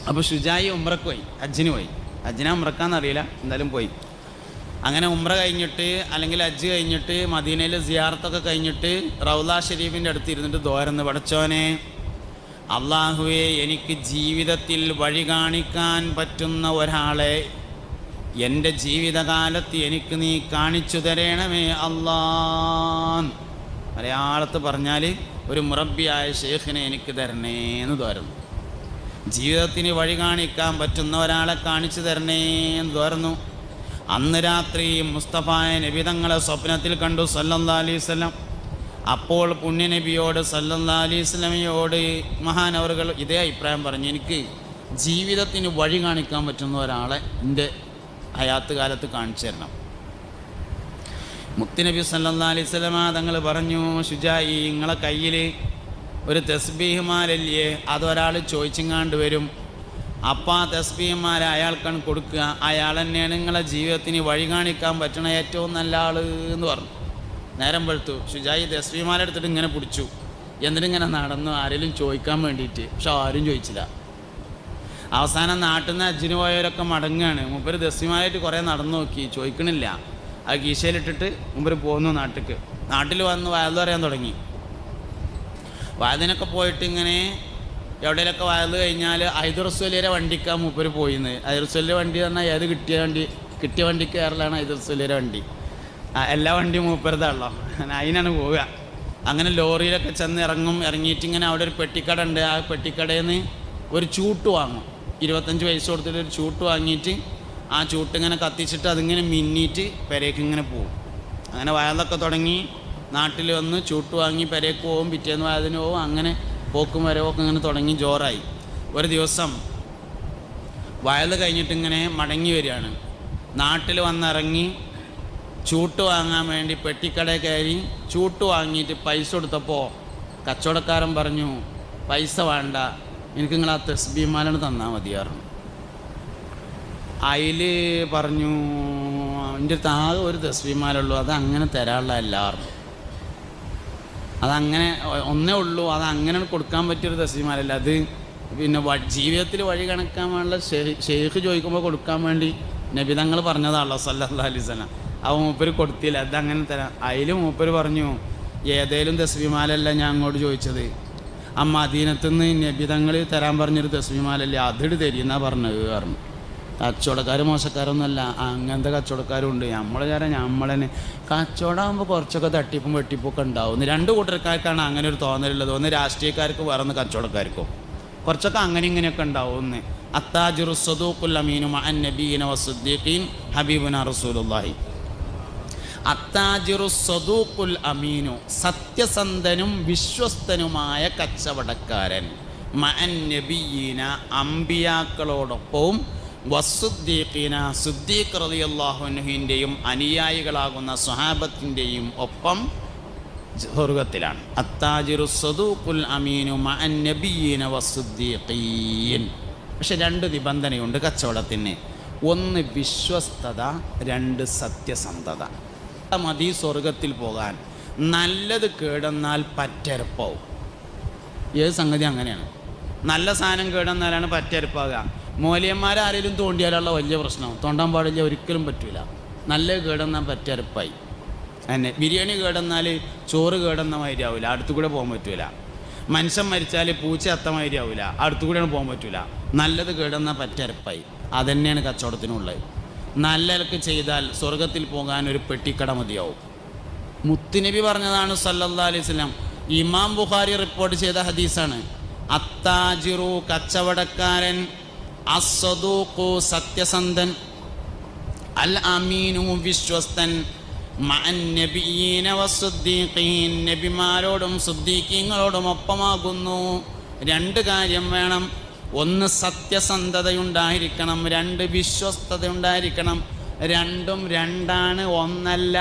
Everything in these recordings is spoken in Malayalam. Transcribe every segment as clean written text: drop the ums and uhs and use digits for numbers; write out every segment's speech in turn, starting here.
അപ്പോൾ ഷുജായി ഉംറക്ക് പോയി, ഹജ്ജിന് പോയി. ഹജ്ജിനാ ഉംറക്കാന്നറിയില്ല, എന്തായാലും പോയി. അങ്ങനെ ഉംറ കഴിഞ്ഞിട്ട് അല്ലെങ്കിൽ ഹജ്ജ് കഴിഞ്ഞിട്ട് മദീനയിൽ സിയാറത്തൊക്കെ കഴിഞ്ഞിട്ട് റൗള ഷരീഫിൻ്റെ അടുത്ത് ഇരുന്നിട്ട് ദുആ പടച്ചോനെ, അള്ളാഹുവേ, എനിക്ക് ജീവിതത്തിൽ വഴി കാണിക്കാൻ പറ്റുന്ന ഒരാളെ എൻ്റെ ജീവിതകാലത്ത് എനിക്ക് നീ കാണിച്ചു തരണമേ അല്ലാ. മലയാളത്ത് പറഞ്ഞാൽ ഒരു മുറബ്ബിയായ ഷേഖിനെ എനിക്ക് തരണേന്ന് തോരുന്നു. ജീവിതത്തിന് വഴി കാണിക്കാൻ പറ്റുന്ന ഒരാളെ കാണിച്ചു തരണേന്ന് തോരുന്നു. അന്ന് രാത്രി മുസ്തഫായ നബി തങ്ങളെ സ്വപ്നത്തിൽ കണ്ടു സല്ലല്ലാഹു അലൈഹി വസല്ലം. അപ്പോൾ പുണ്യനബിയോട് സല്ലല്ലാഹു അലൈഹി വസല്ലമയോട് മഹാനവറുകൾ ഇതേ അഭിപ്രായം പറഞ്ഞു, എനിക്ക് ജീവിതത്തിന് വഴി കാണിക്കാൻ പറ്റുന്ന ഒരാളെ എൻ്റെ ഹയാത്ത് കാലത്ത് കാണിച്ചു തരണം. മുത്തുനബി സല്ലല്ലാഹു അലൈഹി വസല്ലമ തങ്ങൾ പറഞ്ഞു, ഷുജായി, നിങ്ങളെ കയ്യിൽ ഒരു തസ്ബീഹ് മാലല്ലേ, അതൊരാൾ ചോദിച്ചെങ്ങാണ്ട് വരും. അപ്പം ആ തസ്ബീഹ് അയാൾക്കാണ് കൊടുക്കുക. അയാൾ തന്നെയാണ് നിങ്ങളെ ജീവിതത്തിന് വഴി കാണിക്കാൻ പറ്റണ ഏറ്റവും നല്ല ആൾ എന്ന് പറഞ്ഞു. നേരം വെളുത്തു. ഷുജായി തസ്ബീഹ് മാല എടുത്തിട്ട് ഇങ്ങനെ പിടിച്ചു. എന്നിട്ടിങ്ങനെ നടന്നു ആരെങ്കിലും ചോദിക്കാൻ വേണ്ടിയിട്ട്. പക്ഷെ ആരും ചോദിച്ചില്ല. അവസാനം നാട്ടിൽ നിന്ന് ഹജ്ജിന് പോയവരൊക്കെ മടങ്ങുകയാണ്. മൂപ്പര് തസ്ബീഹ് കുറേ നടന്നു നോക്കി, ചോദിക്കണില്ല. അത് കീശയിലിട്ടിട്ട് മൂപ്പര് പോന്നു നാട്ടിലേക്ക്. നാട്ടിൽ വന്ന് വയല് പറയാൻ തുടങ്ങി. വയലിനൊക്കെ പോയിട്ട് ഇങ്ങനെ എവിടെയൊക്കെ വയല് കഴിഞ്ഞാൽ ഹൈദർസുലിയുടെ വണ്ടിക്കാണ് മൂപ്പര് പോയിന്ന്. ഹൈദർസുലിയുടെ വണ്ടി പറഞ്ഞാൽ ഏത് കിട്ടിയ വണ്ടിക്ക് കയറലാണ് ഹൈദർസുലിയുടെ വണ്ടി. എല്ലാ വണ്ടിയും മൂപ്പരതാണല്ലോ, അതിനാണ് പോവുക. അങ്ങനെ ലോറിയിലൊക്കെ ചെന്ന് ഇറങ്ങിയിട്ട് ഇങ്ങനെ അവിടെ ഒരു പെട്ടിക്കട ഉണ്ട്. ആ പെട്ടിക്കടയിൽ നിന്ന് ഒരു ചൂട്ട് വാങ്ങും. 25 പൈസ കൊടുത്തിട്ട് ഒരു ചൂട്ട് വാങ്ങിയിട്ട് ആ ചൂട്ടിങ്ങനെ കത്തിച്ചിട്ട് അതിങ്ങനെ മിന്നിയിട്ട് പെരേക്ക് ഇങ്ങനെ പോകും. അങ്ങനെ വയലൊക്കെ തുടങ്ങി. നാട്ടിൽ വന്ന് ചൂട്ട് വാങ്ങി പെരേക്ക് പോവും, പിറ്റേന്ന് വയതിന് പോവും. അങ്ങനെ പോക്കും വരവൊക്കെ ഇങ്ങനെ തുടങ്ങി ജോറായി. ഒരു ദിവസം വയൽ കഴിഞ്ഞിട്ടിങ്ങനെ മടങ്ങി വരികയാണ്. നാട്ടിൽ വന്നിറങ്ങി ചൂട്ട് വാങ്ങാൻ വേണ്ടി പെട്ടിക്കടയിൽ കയറി ചൂട്ട് വാങ്ങിയിട്ട് പൈസ കൊടുത്തപ്പോൾ കച്ചവടക്കാരൻ പറഞ്ഞു, പൈസ വേണ്ട, എനിക്ക് നിങ്ങൾ ആ തസ്ബീഹ് മാല തന്നാൽ മതിയായിരുന്നു. അതിൽ പറഞ്ഞു, എൻ്റെ അടുത്ത് ആകെ ഒരു തസ്ബീഹ് മാല ഉള്ളൂ, അത് അങ്ങനെ തരാനുള്ള എല്ലാവരും, അതങ്ങനെ ഒന്നേ ഉള്ളൂ, അത് അങ്ങനെ കൊടുക്കാൻ പറ്റിയൊരു തസ്ബീഹ് മാലല്ല. അത് പിന്നെ ജീവിതത്തിൽ വഴി കണക്കാൻ വേണ്ട ഷെയ്ഖ് ചോദിക്കുമ്പോൾ കൊടുക്കാൻ വേണ്ടി നബി തങ്ങൾ പറഞ്ഞതാണല്ലോ സല്ലല്ലാഹു അലൈഹി വസല്ലം. അവ മൂപ്പര് കൊടുത്തില്ല, അതങ്ങനെ തരാം. അതിൽ മൂപ്പര് പറഞ്ഞു, ഏതേലും തസ്ബീഹ് മാലല്ല ഞാൻ അങ്ങോട്ട് ചോദിച്ചത്, ആ മദീനത്തുനിന്ന് നബി തങ്ങൾ തരാൻ പറഞ്ഞൊരു തസ്ബീഹ് മാലല്ലേ, അതിട് തരീന്നാ പറഞ്ഞത് പറഞ്ഞു. കച്ചവടക്കാർ മോശക്കാരൊന്നുമല്ല, അങ്ങനത്തെ കച്ചവടക്കാരും ഉണ്ട്. നമ്മളെ കച്ചവടമാകുമ്പോൾ കുറച്ചൊക്കെ തട്ടിപ്പും വെട്ടിപ്പൊക്കെ ഉണ്ടാവും. 2 കൂട്ടർക്കാർക്കാണ് അങ്ങനെ ഒരു തോന്നലുള്ളത്. ഒന്ന് രാഷ്ട്രീയക്കാർക്ക്, വേറൊന്ന് കച്ചവടക്കാർക്കും. കുറച്ചൊക്കെ അങ്ങനെ ഇങ്ങനെയൊക്കെ ഉണ്ടാവും. അത്താജിറു സദൂഖുൽ അമീനു മഅൻ നബിയ്യിന വസ്സുദ്ദീഖീൻ ഹബീബുനാ റസൂലുള്ളാഹി. അത്താജിറു സദൂഖുൽ അമീനു, സത്യസന്ധനും വിശ്വസ്തനുമായ കച്ചവടക്കാരൻ, മഅൻ നബിയ്യിന, അമ്പിയാക്കളോടൊപ്പവും, വസ്സുദ്ദീഖീന, സുദ്ദീഖ് റളിയല്ലാഹു അൻഹുവിൻ്റെയും അനുയായികളാകുന്ന സ്വഹാബത്തിൻ്റെയും ഒപ്പം സ്വർഗത്തിലാണ്. അത്താജിറു സദൂഖുൽ അമീനു മഅൻ നബിയ്യിന വസ്സുദ്ദീഖീൻ. പക്ഷെ 2 നിബന്ധനയുണ്ട് കച്ചവടത്തിന്. 1 വിശ്വസ്തത, 2 സത്യസന്ധത. മതി സ്വർഗത്തിൽ പോകാൻ. നല്ലത് കേടെന്നാൽ പറ്റരപ്പാവും. ഏത് സംഗതി അങ്ങനെയാണ്. നല്ല സാധനം കേടെന്നാലാണ് പറ്റരപ്പാകുക. മൂല്യന്മാരാരെങ്കിലും തോണ്ടിയാലുള്ള വലിയ പ്രശ്നം. തോണ്ടാൻ പാടില്ല, ഒരിക്കലും പറ്റില്ല. നല്ല കേടെന്നാൽ പറ്റരപ്പായി. തന്നെ ബിരിയാണി കേടെന്നാൽ ചോറ് കേടെന്ന മാതിരി ആവില്ല, അടുത്തു കൂടെ പോകാൻ പറ്റില്ല. മനുഷ്യൻ മരിച്ചാൽ പൂച്ച അത്തമാതിരി ആവില്ല, അടുത്തു കൂടെയാണ് പോകാൻ പറ്റില്ല. നല്ലത് കേടെന്നാൽ പറ്റരപ്പായി. അതുതന്നെയാണ് കച്ചവടത്തിനുള്ളത്. നല്ലതൊക്കെ ചെയ്താൽ സ്വർഗത്തിൽ പോകാൻ ഒരു പെട്ടിക്കട മതിയാവും. മുത്തുനബി പറഞ്ഞതാണ് സല്ലല്ലാഹു അലൈഹി വസല്ലം. ഇമാം ബുഖാരി റിപ്പോർട്ട് ചെയ്ത ഹദീസാണ്. അത്താജിറു, കച്ചവടക്കാരൻ, അസ്സദൂഖു, സത്യസന്ധൻ, അൽ അമീനു, വിശ്വസ്തൻ, മഅൻ നബിയ്യീന വസ്സുദ്ദീഖീൻ, നബിമാരോടും സുദ്ദീഖീങ്ങളോടും ഒപ്പമാകുന്നു. 2 കാര്യം വേണം. 1 സത്യസന്ധതയുണ്ടായിരിക്കണം, 2 വിശ്വസ്തതയുണ്ടായിരിക്കണം. 2ഉം 2ആണ്, ഒന്നല്ല.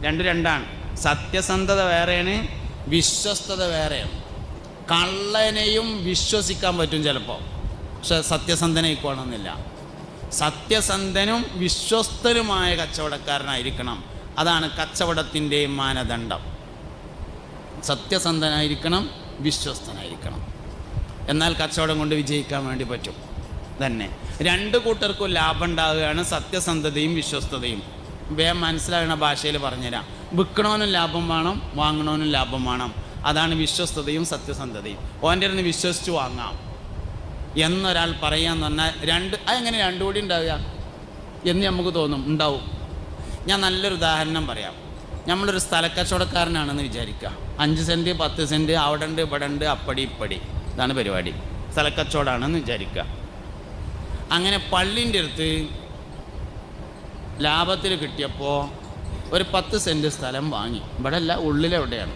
2 2ആണ്. സത്യസന്ധത വേറെയാണ്, വിശ്വസ്തത വേറെയാണ്. കള്ളനെയും വിശ്വസിക്കാൻ പറ്റും ചിലപ്പോൾ, പക്ഷെ സത്യസന്ധനെ ഇക്കോണമെന്നില്ല. സത്യസന്ധനും വിശ്വസ്തനുമായ കച്ചവടക്കാരനായിരിക്കണം. അതാണ് കച്ചവടത്തിൻ്റെ മാനദണ്ഡം. സത്യസന്ധനായിരിക്കണം, വിശ്വസ്തനായിരിക്കണം. എന്നാൽ കച്ചവടം കൊണ്ട് വിജയിക്കാൻ വേണ്ടി പറ്റും തന്നെ. രണ്ട് കൂട്ടർക്കും ലാഭം ഉണ്ടാവുകയാണ് സത്യസന്ധതയും വിശ്വസ്തതയും. വേഗം മനസ്സിലാകുന്ന ഭാഷയിൽ പറഞ്ഞുതരാം. വിൽക്കണവനും ലാഭം വേണം, വാങ്ങണവനും ലാഭം വേണം. അതാണ് വിശ്വസ്തതയും സത്യസന്ധതയും. ഓൻ്റെ അടുത്ത് വിശ്വസിച്ച് വാങ്ങാം എന്നൊരാൾ പറയാന്ന് പറഞ്ഞാൽ അതെങ്ങനെ രണ്ടു കൂടി ഉണ്ടാവുക എന്ന് നമുക്ക് തോന്നും. ഉണ്ടാവും. ഞാൻ നല്ലൊരു ഉദാഹരണം പറയാം. നമ്മളൊരു സ്ഥലക്കച്ചവടക്കാരനാണെന്ന് വിചാരിക്കുക. 5 സെൻറ്റ് 10 സെൻറ്റ് അവിടെ ഉണ്ട് ഇവിടെ ഉണ്ട് അപ്പടി ഇപ്പടി, ഇതാണ് പരിപാടി. സ്ഥലക്കച്ചവടമാണെന്ന് വിചാരിക്കുക. അങ്ങനെ പള്ളിൻ്റെ അടുത്ത് ലാഭത്തിൽ കിട്ടിയപ്പോൾ ഒരു 10 സെൻറ്റ് സ്ഥലം വാങ്ങി. ഇവിടെ അല്ല, ഉള്ളിലെവിടെയാണ്.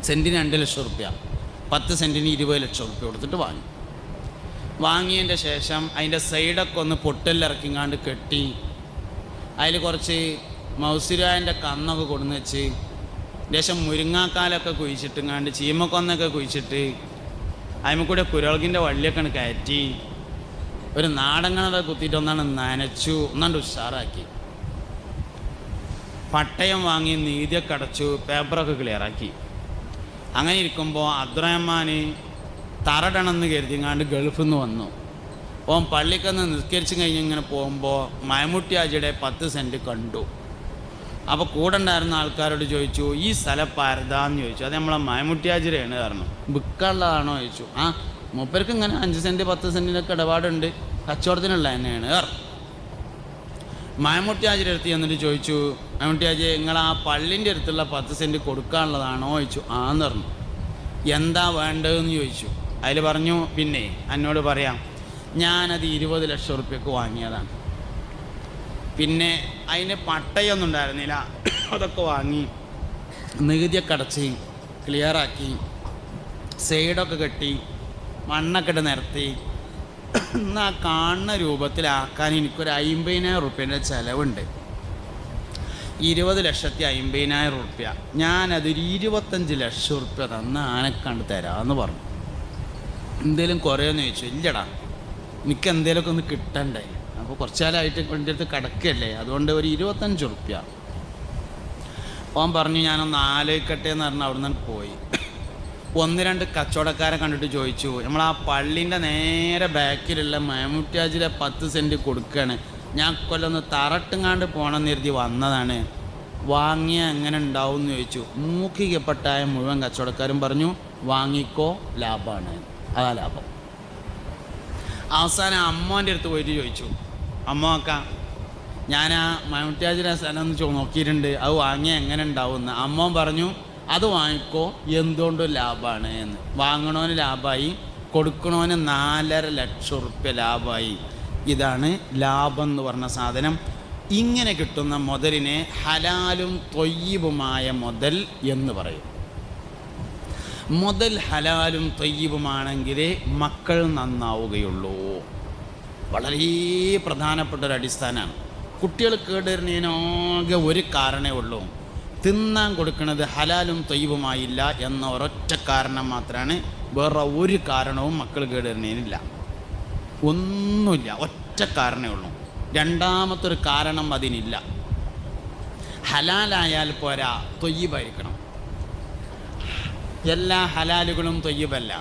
സെൻറ്റിന് 2 ലക്ഷം റുപ്യ, 10 സെൻറ്റിന് 20 ലക്ഷം റുപ്യ കൊടുത്തിട്ട് വാങ്ങി. വാങ്ങിയതിൻ്റെ ശേഷം അതിൻ്റെ സൈഡൊക്കെ ഒന്ന് പൊട്ടെല്ലിറക്കിങ്ങാണ്ട് കെട്ടി, അതിൽ കുറച്ച് മൗസിരായൻ്റെ കന്നൊക്കെ കൊടുന്ന് വെച്ച്, ശേഷം മുരിങ്ങാക്കാലൊക്കെ കുഴിച്ചിട്ടുങ്ങാണ്ട് ചീമക്കൊന്നൊക്കെ കുഴിച്ചിട്ട് അതിൽ കൂടെ കുരളകിൻ്റെ വള്ളിയൊക്കെ കയറ്റി ഒരു നാടങ്ങളൊക്കെ കുത്തിയിട്ട് ഒന്നാണ് നനച്ചു, ഒന്നാണ്ട് ഉഷാറാക്കി. പട്ടയം വാങ്ങി നീതിയൊക്കെ അടച്ചു, പേപ്പറൊക്കെ ക്ലിയറാക്കി. അങ്ങനെ ഇരിക്കുമ്പോൾ അബ്ദുറഹ്മാൻ തറടണമെന്ന് കരുതിങ്ങാണ്ട് ഗൾഫിൽ നിന്ന് വന്നു. ഓൻ പള്ളിക്കൊന്ന് നിസ്കരിച്ച് കഴിഞ്ഞ് ഇങ്ങനെ പോകുമ്പോൾ മൈമുട്ടി ഹാജിയുടെ 10 സെൻറ്റ് കണ്ടു. അപ്പോൾ കൂടെ ഉണ്ടായിരുന്ന ആൾക്കാരോട് ചോദിച്ചു, ഈ സ്ഥലം പാരതാന്ന് ചോദിച്ചു. അത് നമ്മളെ മൈമുട്ടി ഹാജിയുടെയാണ് കാരണം. വിൽക്കാനുള്ളതാണോ ചോദിച്ചു. ആ, മൂപ്പർക്ക് ഇങ്ങനെ 5 സെൻറ്റ് 10 സെൻറ്റിനൊക്കെ ഇടപാടുണ്ട്, കച്ചവടത്തിനുള്ള തന്നെയാണ്. മൈമുട്ടി ഹാജിയുടെ അടുത്ത് എന്നിട്ട് ചോദിച്ചു, മൈമുട്ടി ഹാജി നിങ്ങൾ ആ പള്ളിൻ്റെ അടുത്തുള്ള 10 സെൻറ്റ് കൊടുക്കാനുള്ളതാണോ ചോദിച്ചു. ആന്ന് പറഞ്ഞു. എന്താ വേണ്ടതെന്ന് ചോദിച്ചു. അതിൽ പറഞ്ഞു, പിന്നെ എന്നോട് പറയാം, ഞാനത് 20 ലക്ഷം റുപ്യക്ക് വാങ്ങിയതാണ്. പിന്നെ അതിന് പട്ടയൊന്നും ഉണ്ടായിരുന്നില്ല, അതൊക്കെ വാങ്ങി നികുതിയൊക്കെ അടച്ച് ക്ലിയറാക്കി, സൈഡൊക്കെ കെട്ടി മണ്ണൊക്കെ ഇട്ട് നിരത്തി. എന്നാൽ കാണുന്ന രൂപത്തിലാക്കാൻ എനിക്കൊരു 50,000 റുപ്യേൻ്റെ ചിലവുണ്ട്. 20,50,000 റുപ്യ ഞാനതൊരു 25 ലക്ഷം റുപ്യ തന്ന് ആനക്കണ്ട് തരാമെന്ന് പറഞ്ഞു. എന്തേലും കുറേന്ന് ചോദിച്ചു. ഇല്ലടാ, എനിക്ക് എന്തേലുമൊക്കെ ഒന്ന് കിട്ടണ്ടേ, അപ്പോൾ കുറച്ച് കാലമായിട്ട് എൻ്റെ അടുത്ത് കിടക്കല്ലേ, അതുകൊണ്ട് ഒരു 25 റുപ്യ. ഓൻ പറഞ്ഞു ഞാനൊന്ന് ആലോചിക്കട്ടെ എന്ന് പറഞ്ഞാൽ അവിടെ നിന്ന് പോയി. 1-2 കച്ചവടക്കാരെ കണ്ടിട്ട് ചോദിച്ചു, നമ്മൾ ആ പള്ളീൻ്റെ നേരെ ബാക്കിലുള്ള മൈമുട്ടി ഹാജിയിലെ 10 സെൻറ്റ് കൊടുക്കുകയാണ്, ഞാൻ കൊല്ലൊന്ന് തറട്ടുങ്ങാണ്ട് പോകണമെന്ന് കരുതി വന്നതാണ്, വാങ്ങിയ എങ്ങനെ ഉണ്ടാവും എന്ന് ചോദിച്ചു. മൂക്കിക്കപ്പെട്ടായ മുഴുവൻ കച്ചവടക്കാരും പറഞ്ഞു വാങ്ങിക്കോ, ലാഭമാണ്, അതാ ലാഭം. അവസാനം അമ്മോൻ്റെ അടുത്ത് പോയിട്ട് ചോദിച്ചു, അമ്മ ഞാൻ ആ മൈമുട്ടി ഹാജിയുടെ സ്ഥലം ഒന്ന് നോക്കിയിട്ടുണ്ട്, അത് വാങ്ങിയ എങ്ങനെ ഉണ്ടാവുമെന്ന്. അമ്മോൻ പറഞ്ഞു അത് വാങ്ങിക്കോ, എന്തുകൊണ്ടും ലാഭമാണ് എന്ന്. വാങ്ങണവന് ലാഭമായി, കൊടുക്കണവന് 4.5 ലക്ഷം റുപ്യ ലാഭമായി. ഇതാണ് ലാഭം എന്ന് പറഞ്ഞ സാധനം. ഇങ്ങനെ കിട്ടുന്ന മുതലിനെ ഹലാലും തൊയ്യിബുമായ മുതൽ എന്ന് പറയും. മുതൽ ഹലാലും തൊയ്യിബുമാണെങ്കിലേ മക്കൾ നന്നാവുകയുള്ളൂ. വളരെ പ്രധാനപ്പെട്ട ഒരു അടിസ്ഥാനമാണ്. കുട്ടികൾ കേടുവരുന്നതിനാകെ ഒരു കാരണമേ ഉള്ളൂ, തിന്നാൻ കൊടുക്കുന്നത് ഹലാലും തൊയ്യിബുമായില്ല എന്ന ഒരൊറ്റ കാരണം മാത്രമാണ്. വേറെ ഒരു കാരണവും മക്കൾ കേടുവരുന്നതിനില്ല, ഒന്നുമില്ല, ഒറ്റ കാരണമേ ഉള്ളൂ. രണ്ടാമത്തൊരു കാരണം അതിനില്ല. ഹലാലായാൽ പോരാ, തൊയ്യിബായിരിക്കണം. എല്ലാ ഹലാലുകളും തൊയ്യിബല്ല.